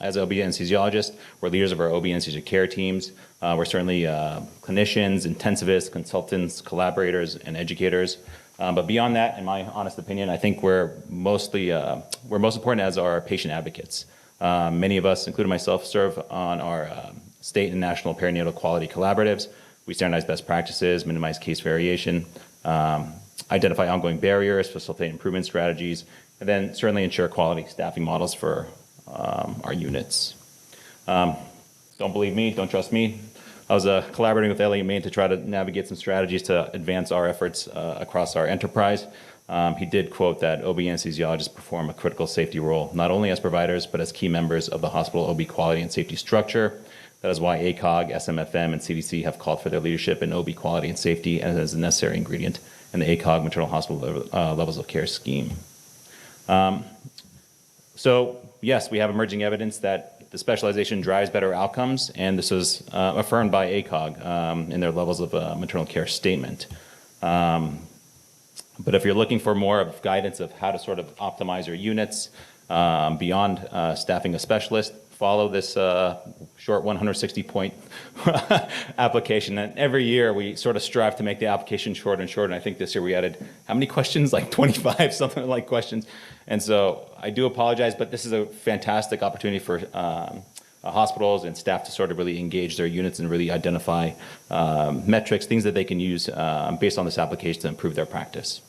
as OB anesthesiologists, we're leaders of our OB anesthesia care teams. We're certainly clinicians, intensivists, consultants, collaborators, and educators. But beyond that, in my honest opinion, I think we're most important as our patient advocates. Many of us, including myself, serve on our state and national perinatal quality collaboratives. We standardize best practices, minimize case variation, identify ongoing barriers, facilitate improvement strategies, and then certainly ensure quality staffing models for our units. Don't believe me, don't trust me. I was collaborating with Elliot Main to try to navigate some strategies to advance our efforts across our enterprise. He did quote that OB anesthesiologists perform a critical safety role, not only as providers, but as key members of the hospital OB quality and safety structure. That is why ACOG, SMFM, and CDC have called for their leadership in OB quality and safety as a necessary ingredient in the ACOG maternal hospital levels of care scheme. So yes, we have emerging evidence that the specialization drives better outcomes, and this was affirmed by ACOG in their levels of maternal care statement. But if you're looking for more of guidance of how to sort of optimize your units beyond staffing a specialist, follow this short 160-point application. And every year we sort of strive to make the application shorter and shorter. And I think this year we added how many questions? Like 25 something like questions. And so I do apologize, but this is a fantastic opportunity for hospitals and staff to sort of really engage their units and really identify metrics, things that they can use based on this application to improve their practice.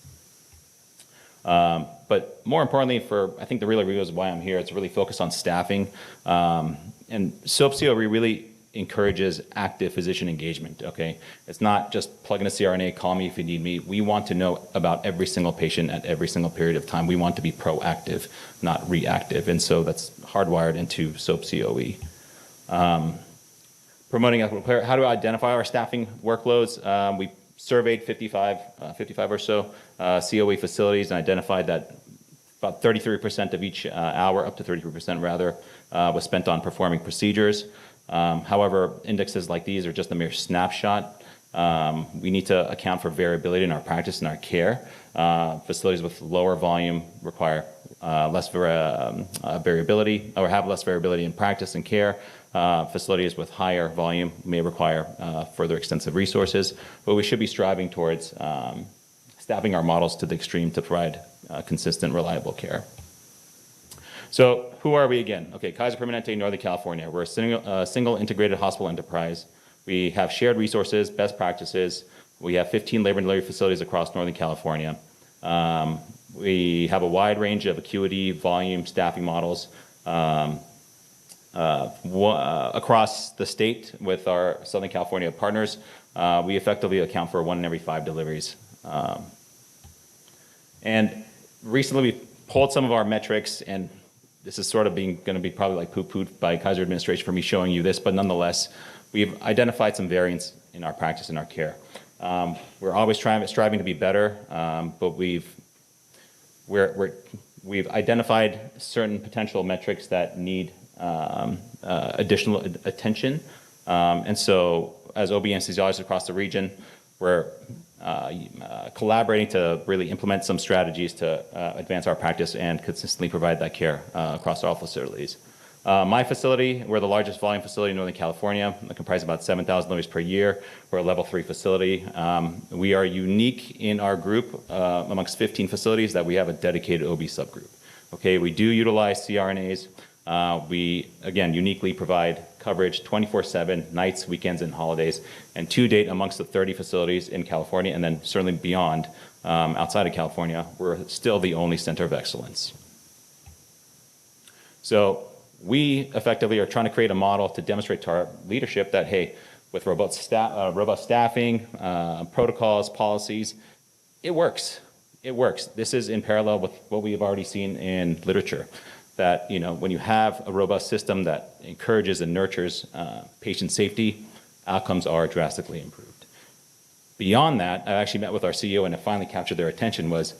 But more importantly, I think the real reason why I'm here, it's really focused on staffing. And SOAP-COE really encourages active physician engagement, okay? It's not just plug in a CRNA, call me if you need me. We want to know about every single patient at every single period of time. We want to be proactive, not reactive. And so that's hardwired into SOAP-COE. Promoting how to identify our staffing workloads. We surveyed 55 or so COE facilities and identified that about 33% of each hour, up to 33% rather, was spent on performing procedures. However, indexes like these are just a mere snapshot. We need to account for variability in our practice and our care. Facilities with lower volume require less variability, or have less variability in practice and care. Facilities with higher volume may require further extensive resources, but we should be striving towards staffing our models to the extreme to provide consistent, reliable care. So who are we again? Okay, Kaiser Permanente, Northern California. We're a single integrated hospital enterprise. We have shared resources, best practices. We have 15 labor and delivery facilities across Northern California. We have a wide range of acuity, volume, staffing models across the state with our Southern California partners. We effectively account for 1 in every 5 deliveries. And recently we've pulled some of our metrics, and this is sort of going to be probably like poo-pooed by Kaiser administration for me showing you this, but nonetheless, we've identified some variance in our practice and our care. We're always striving to be better, but we've identified certain potential metrics that need additional attention. And so as OB anesthesiologists across the region, we're collaborating to really implement some strategies to advance our practice and consistently provide that care across all facilities. My facility, we're the largest volume facility in Northern California. It comprises about 7,000 deliveries per year. We're a level 3 facility. We are unique in our group amongst 15 facilities that we have a dedicated OB subgroup. Okay, we do utilize CRNAs. We, again, uniquely provide coverage 24/7, nights, weekends, and holidays. And to date, amongst the 30 facilities in California, and then certainly beyond, outside of California, we're still the only center of excellence. So we effectively are trying to create a model to demonstrate to our leadership that, hey, with robust staffing, protocols, policies, it works. It works. This is in parallel with what we have already seen in literature. That, you know, when you have a robust system that encourages and nurtures patient safety, outcomes are drastically improved. Beyond that, I actually met with our CEO and it finally captured their attention was,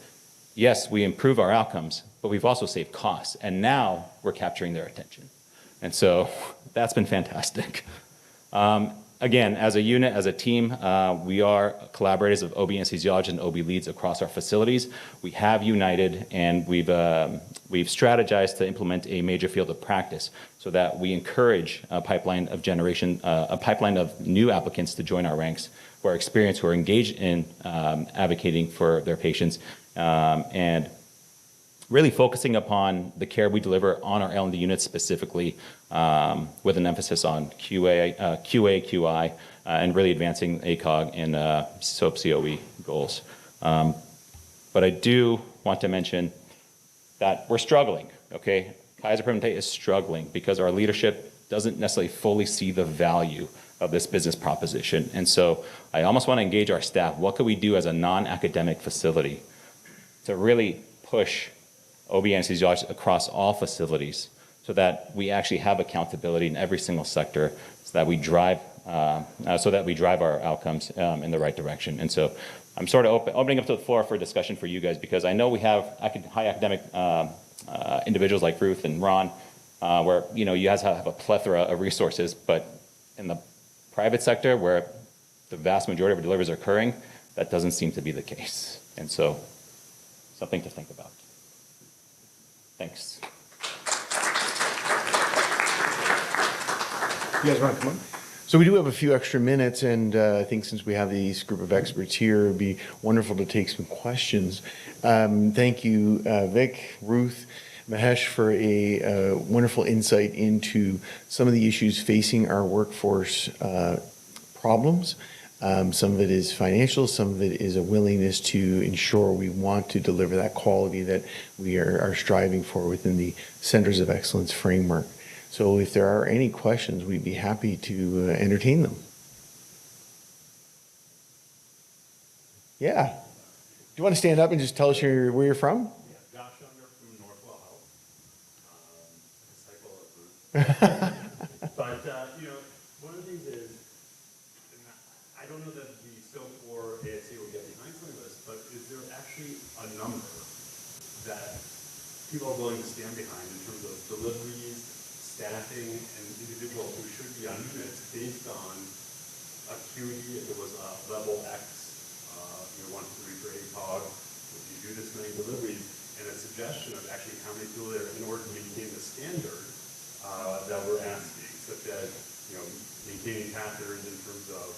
yes, we improve our outcomes, but we've also saved costs, and now we're capturing their attention. And so that's been fantastic. Again, as a unit, as a team, we are collaborators of OB anesthesiologists and OB leads across our facilities. We have united, and we've strategized to implement a major field of practice so that we encourage a pipeline of new applicants to join our ranks who are experienced, who are engaged in advocating for their patients, and really focusing upon the care we deliver on our L&D units specifically, with an emphasis on QA, QI, and really advancing ACOG and SOAP COE goals. But I do want to mention that we're struggling, okay? Kaiser Permanente is struggling because our leadership doesn't necessarily fully see the value of this business proposition. And so I almost want to engage our staff. What could we do as a non-academic facility to really push OB anesthesiologists across all facilities so that we actually have accountability in every single sector, so that we drive our outcomes in the right direction. And so I'm sort of opening up to the floor for discussion for you guys, because I know we have high academic individuals like Ruth and Ron, where you guys have a plethora of resources, but in the private sector, where the vast majority of our deliveries are occurring, that doesn't seem to be the case. And so, something to think about. Thanks. You guys want to come on? So we do have a few extra minutes, and I think since we have this group of experts here, it'd be wonderful to take some questions. Thank you, Vic, Ruth, Mahesh, for a wonderful insight into some of the issues facing our workforce problems. Some of it is financial, some of it is a willingness to ensure we want to deliver that quality that we are striving for within the Centers of Excellence framework. So if there are any questions, we'd be happy to entertain them. Yeah. Do you want to stand up and just tell us where you're from? Yeah, Josh Younger from Northwell Health, disciple of Ruth. But, one of the things is, and I don't know that the scope for ASA will get behind some of this, but is there actually a number that people are willing to stand behind in terms of deliveries, staffing, and individuals who should be on units based on acuity? If it was a level X, 1 to 3 for ACOG, if you do this many deliveries, and a suggestion of actually how many people there in order to maintain the standard that we're asking, such as maintaining catheters in terms of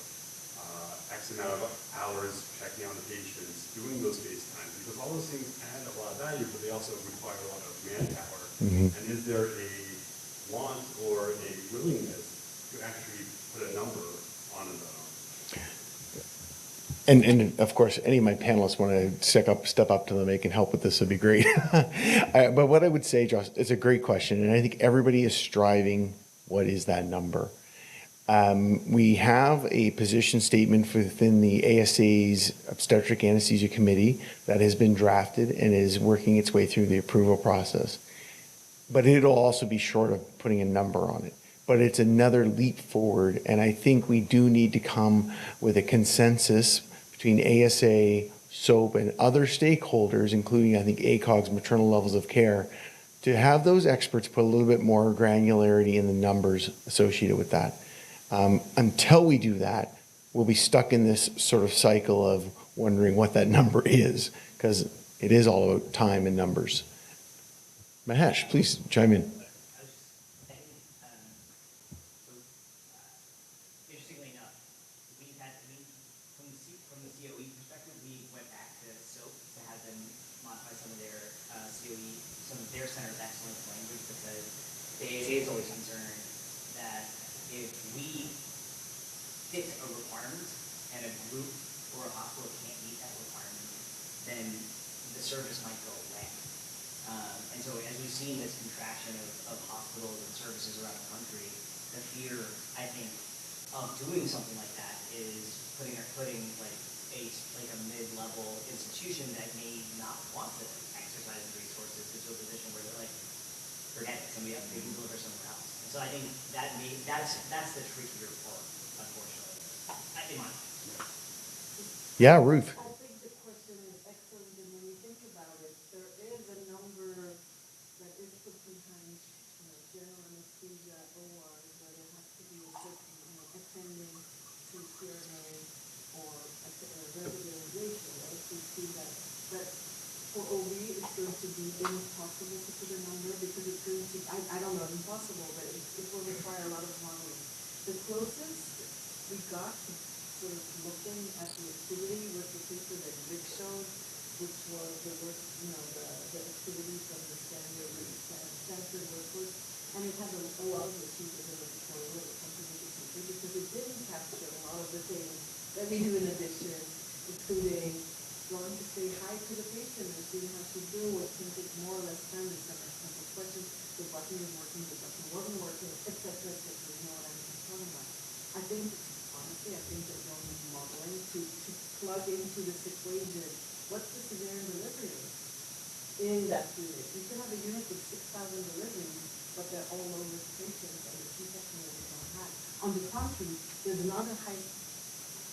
X amount of hours checking on the patients, doing those FaceTimes, because all those things add a lot of value, but they also require a lot of manpower. Mm-hmm. And is there a want or a willingness to actually put a number on it? And of course, any of my panelists want to step up to them, they can help with this, would be great. But what I would say, Josh, it's a great question, and I think everybody is striving, what is that number? We have a position statement within the ASA's Obstetric Anesthesia Committee that has been drafted and is working its way through the approval process. But it'll also be short of putting a number on it. But it's another leap forward, and I think we do need to come with a consensus between ASA, SOAP, and other stakeholders, including, I think, ACOG's maternal levels of care, to have those experts put a little bit more granularity in the numbers associated with that. Until we do that, we'll be stuck in this sort of cycle of wondering what that number is, because it is all about time and numbers. Mahesh, please chime in. Interestingly enough, from the COE perspective, we went back to SOAP to have them modify some of their COE, some of their Center of Excellence language, because the ASA is always concerned that if we fit a requirement and a group or a hospital can't meet that requirement, then the service might go away. And so as we've seen this contraction of hospitals and services around the country, the fear, I think, of doing something like that is putting like a mid-level institution that may not want to exercise the resources into a position where they're like, forget it, they can deliver somewhere else. And so I think that's the trickier part, unfortunately, in my mind. Yeah, Ruth. I think the question is excellent, and when you think about it, there is a number that is put behind general anesthesia ORs, where there has to be a certain attending to CRNA or a resident ratio, right? We see that for OB it's going to be impossible to put a number, because it's going to, I don't know, impossible, but it will require a lot of volume. The closest we got to sort of looking at the activity was the paper that Vic showed, which was the work, the activity from the Stanford workforce, and it had a lot of issues with the editorial that contributed to it because it didn't capture a lot of the things that we do in addition, including going to say hi to the patient and seeing how she's doing, what can take more or less time, and some simple questions, the button is working, the button wasn't working, etc., etc. You know what I'm talking about. I think, honestly, I think that going modeling to plug into this equation, what's the cesarean delivery rate in that unit? You can have a unit with 6,000 deliveries, but they're all low-risk patients, and the C-section rate is not high. On the contrary, there's another high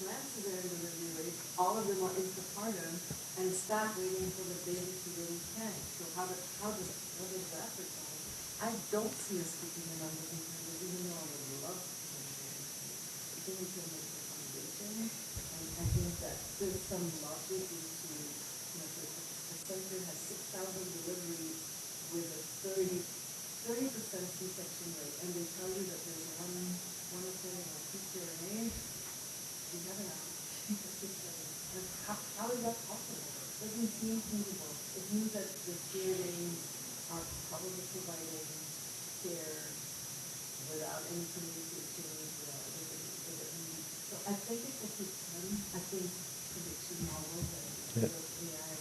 planned cesarean delivery rate, all of them are intrapartum, and staff waiting for the baby to really tank. So what does that result? I don't see us keeping the number in terms, even though I would love to keep it. I think we can make the foundation, and I think that there's some logic into, the center has 6,000 deliveries with a 30% C-section rate, and they tell you that there's one occurring on PCRNA. We have an how is that possible? It doesn't seem feasible. It means that the CRNAs are probably providing care without any communication with the need. So I think it will take time. I think prediction models and AI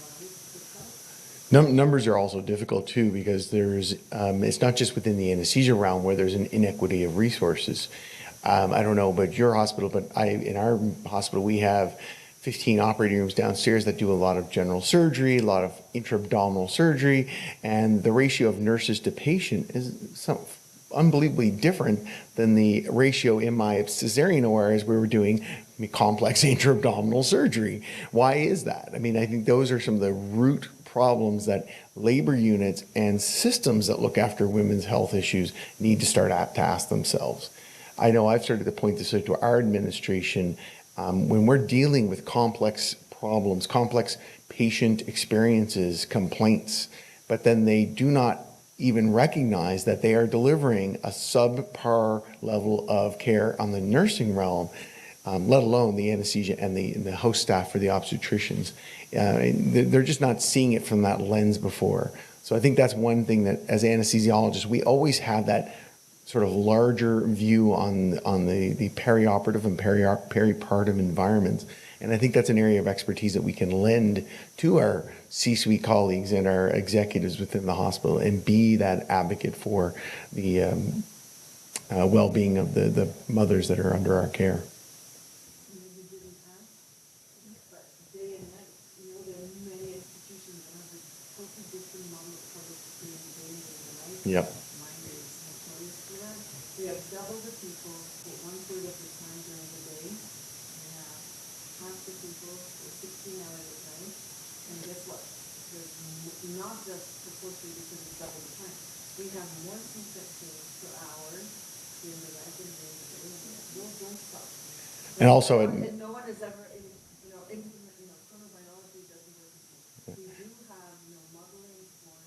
allows. Numbers are also difficult too because there's it's not just within the anesthesia realm where there's an inequity of resources. I don't know about your hospital, but in our hospital we have 15 operating rooms downstairs that do a lot of general surgery, a lot of intra-abdominal surgery, and the ratio of nurses to patient is unbelievably different than the ratio in my cesarean OR as we were doing complex intra-abdominal surgery. Why is that? I mean, I think those are some of the root problems that labor units and systems that look after women's health issues need to start to ask themselves. I know I've started to point this out to our administration. When we're dealing with complex problems, complex patient experiences, complaints, but then they do not even recognize that they are delivering a subpar level of care on the nursing realm, let alone the anesthesia and the house staff for the obstetricians. They're just not seeing it from that lens before. So I think that's one thing that as anesthesiologists, we always have that sort of larger view on the perioperative and peripartum environments. And I think that's an area of expertise that we can lend to our C-suite colleagues and our executives within the hospital and be that advocate for the well-being of the mothers that are under our care. Maybe didn't ask, but day and night, there are many institutions that have a totally different model of public between day and the night. Yep. Mine is notorious for that. We have double the people for 1/3 of the time during the day. We have half the people for 16 hours at night. And guess what? There's not just proportionally because it's double the time. We have more C-sections per hour during the night than during the day. Don't stop. And also, And no one is ever in, chronobiology doesn't work. We do have, modeling for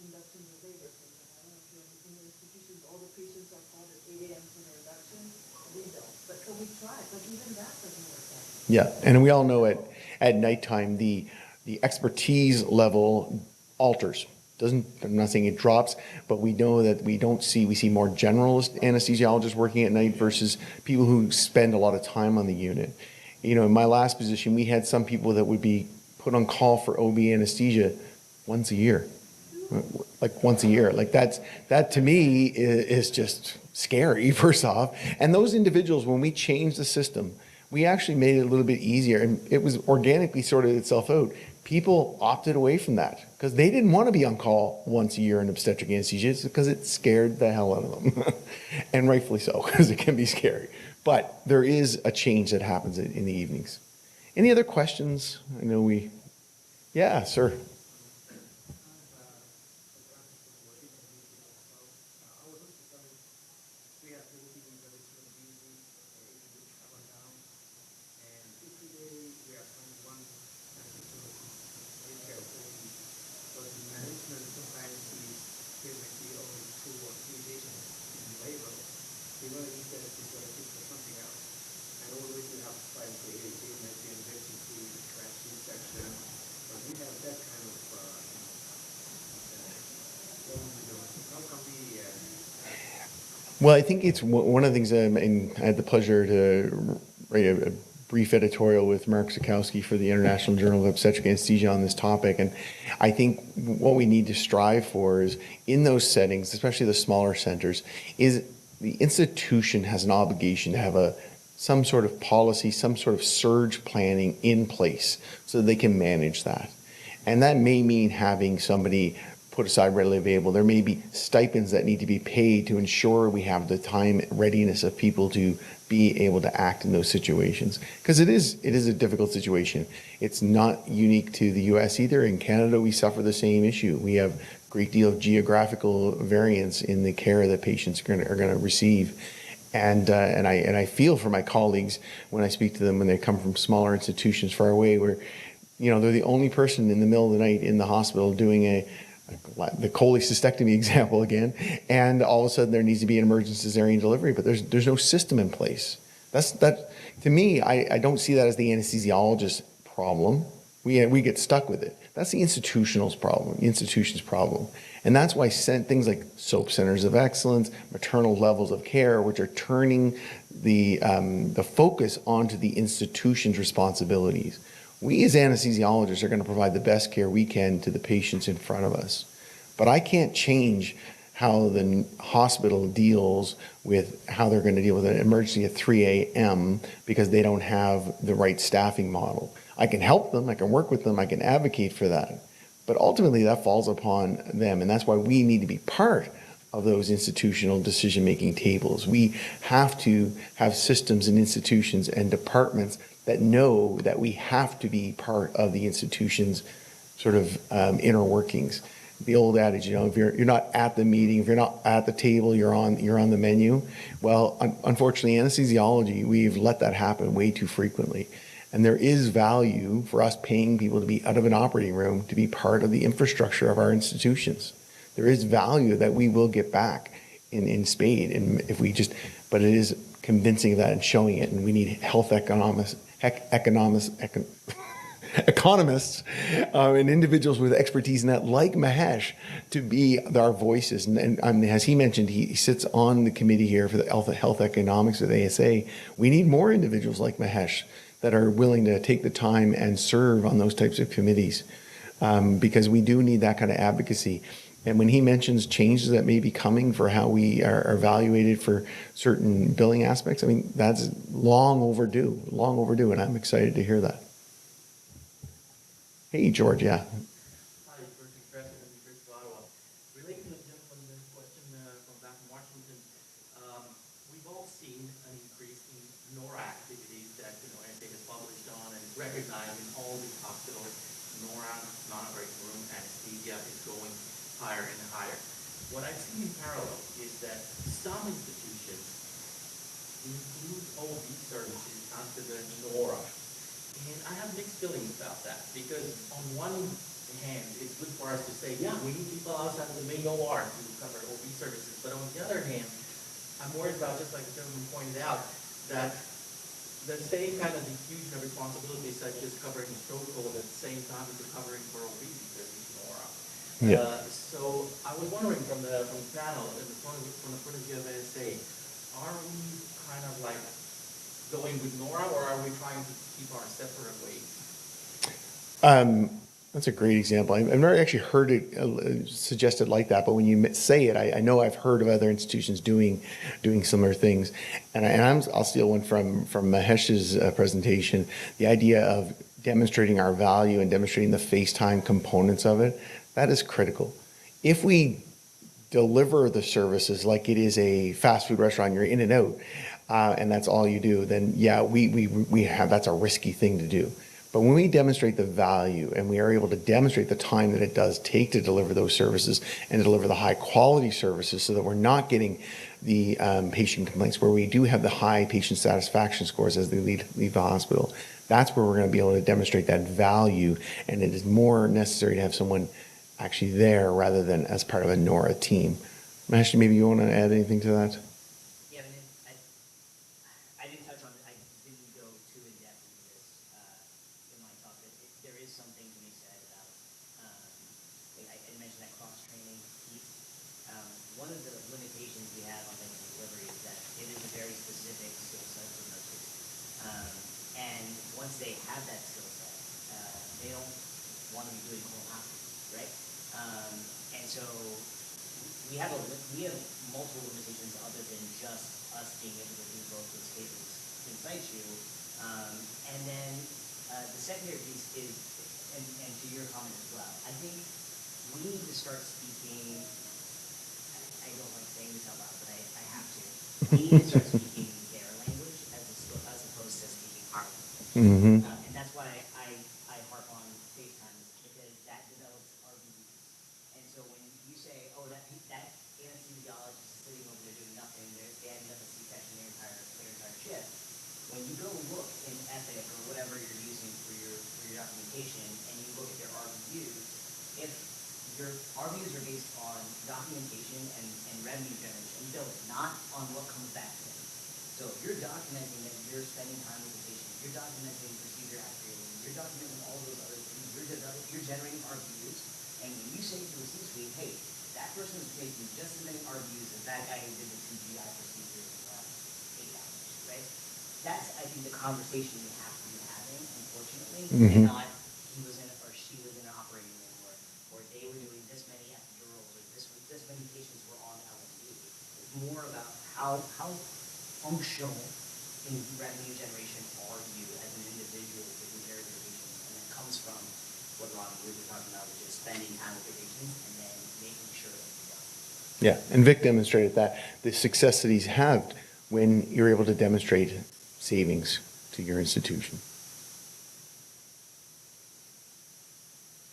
induction of labor. I don't know if you're in the institutions, all the patients are called at 8 a.m. for their induction. We don't. But so we try, but even that doesn't work out. yeah, and we all know at nighttime the expertise level alters. I'm not saying it drops, but we know that we see more generalist anesthesiologists working at night versus people who spend a lot of time on the unit. In my last position, we had some people that would be put on call for OB anesthesia once a year. Like once a year. Like that to me is just scary, first off. And those individuals, when we changed the system, we actually made it a little bit easier, and it was organically sorted itself out. People opted away from that because they didn't want to be on call once a year in obstetric anesthesia because it scared the hell out of them. And rightfully so, because it can be scary. But there is a change that happens in the evenings. Any other questions? I know yeah, sir. but we have that kind of, how come we, Well, I think it's one of the things, and I had the pleasure to write a brief editorial with Mark Zukowski for the International Journal of Obstetric Anesthesia on this topic. And I think what we need to strive for is in those settings, especially the smaller centers, is the institution has an obligation to have some sort of policy, some sort of surge planning in place so that they can manage that. And that may mean having somebody put aside readily available. There may be stipends that need to be paid to ensure we have the time readiness of people to be able to act in those situations. Because it is a difficult situation. It's not unique to the US either. In Canada, we suffer the same issue. We have a great deal of geographical variance in the care that patients are going to receive. And I feel for my colleagues when I speak to them when they come from smaller institutions far away where, they're the only person in the middle of the night in the hospital doing the cholecystectomy example again, and all of a sudden there needs to be an emergency cesarean delivery, but there's no system in place. That to me, I don't see that as the anesthesiologist's problem. We get stuck with it. That's the institution's problem, and that's why things like SOAP centers of excellence, maternal levels of care, which are turning the focus onto the institution's responsibilities. We as anesthesiologists are going to provide the best care we can to the patients in front of us. But I can't change how the hospital deals with how they're going to deal with an emergency at 3 a.m. because they don't have the right staffing model. I can help them, I can work with them, I can advocate for that. But ultimately that falls upon them, and that's why we need to be part of those institutional decision-making tables. We have to have systems and institutions and departments that know that we have to be part of the institution's sort of inner workings. The old adage, if you're not at the meeting, if you're not at the table, you're on the menu. Well, unfortunately, anesthesiology, we've let that happen way too frequently. And there is value for us paying people to be out of an operating room to be part of the infrastructure of our institutions. There is value that we will get back in spade, and but it is convincing of that and showing it, and we need health economists and individuals with expertise in that, like Mahesh, to be our voices. And as he mentioned, he sits on the committee here for the health economics of ASA. We need more individuals like Mahesh that are willing to take the time and serve on those types of committees, because we do need that kind of advocacy. And when he mentions changes that may be coming for how we are evaluated for certain billing aspects, I mean, that's long overdue, and I'm excited to hear that. Hey, George, yeah. Hi, First President of the University of Ottawa. Relating to the gentleman's question from back in Washington, we've all seen an increase in NORA activities that NSA has published on and is recognized in all the hospitals. NORA, non-operating room anesthesia, is going higher and higher. What I've seen in parallel is that some institutions include OB services under the NORA. And I have mixed feelings about that, because on one hand, it's good for us to say, yeah, we need people outside of the main OR to cover OB services. But on the other hand, I'm worried about, just like the gentleman pointed out, that the same kind of diffusion of responsibilities, such as covering stroke code at the same time as the covering for OB, because it's NORA. Yeah. So I was wondering from the panel, from the point of view of ASA, are we kind of like going with NORA, or are we trying to keep our separate ways? That's a great example. I've never actually heard it suggested like that, but when you say it, I know I've heard of other institutions doing similar things. I'll steal one from Mahesh's presentation, the idea of demonstrating our value and demonstrating the face time components of it. That is critical. If we deliver the services like it is a fast food restaurant, you're in and out, and that's all you do, then yeah, that's a risky thing to do. But when we demonstrate the value and we are able to demonstrate the time that it does take to deliver those services and deliver the high quality services, so that we're not getting the patient complaints, where we do have the high patient satisfaction scores as they leave the hospital, that's where we're going to be able to demonstrate that value. And it is more necessary to have someone actually there rather than as part of a NORA team. Mahesh, maybe you want to add anything to that? Yeah, I didn't touch on it. I didn't go too in depth into this in my talk. But there is something to be said mentioned that cross-training piece. One of the limitations we have on medical delivery is that it is a very specific skill set for nurses. And once they have that skill set, they don't want to be doing colonoscopy, right? And so we have multiple limitations other than just us being able to do both those cases in situ. And then the secondary piece is, and to your comment as well, I think we need to start speaking, I don't like saying this out loud, but I have to. We need to start speaking their language as opposed to speaking our language. And that's why I harp on FaceTime, because that develops our views. And so when you say, oh, that anesthesiologist is sitting over there doing nothing, they haven't done a C-section their entire shift. When you go look in Epic or whatever you're using for your documentation, and you look at their RVUs, if your RVUs are based on documentation and revenue generation and billing, not on what comes back in. So if you're documenting that you're spending time with the patient, you're documenting procedure accuracy, you're documenting all those other things, you're generating RVUs, and when you say to the C-suite, hey, that person is making just as many RVUs as that guy who did the 2 GI procedure in the last 8 hours, right? That's, I think, the conversation we have to be having, unfortunately, and not he was in or she was in an operating room, or they were doing this many epidurals, or this many patients were on LMD. It's more about how functional in revenue generation are you as an individual taking care of your patients, and it comes from what Ron and we were talking about, which is spending time with your patients and then making sure that you're done. Yeah, and Vic demonstrated that, the success that he's had when you're able to demonstrate savings to your institution.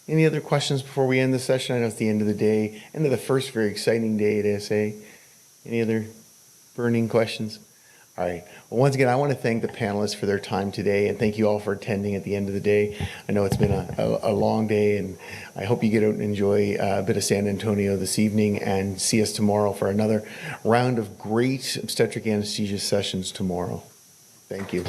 Any other questions before we end the session? I know it's the end of the day, end of the first very exciting day at SA. Any other burning questions? All right. Well, once again, I want to thank the panelists for their time today, and thank you all for attending at the end of the day. I know it's been a long day, and I hope you get out and enjoy a bit of San Antonio this evening, and see us tomorrow for another round of great obstetric anesthesia sessions tomorrow. Thank you.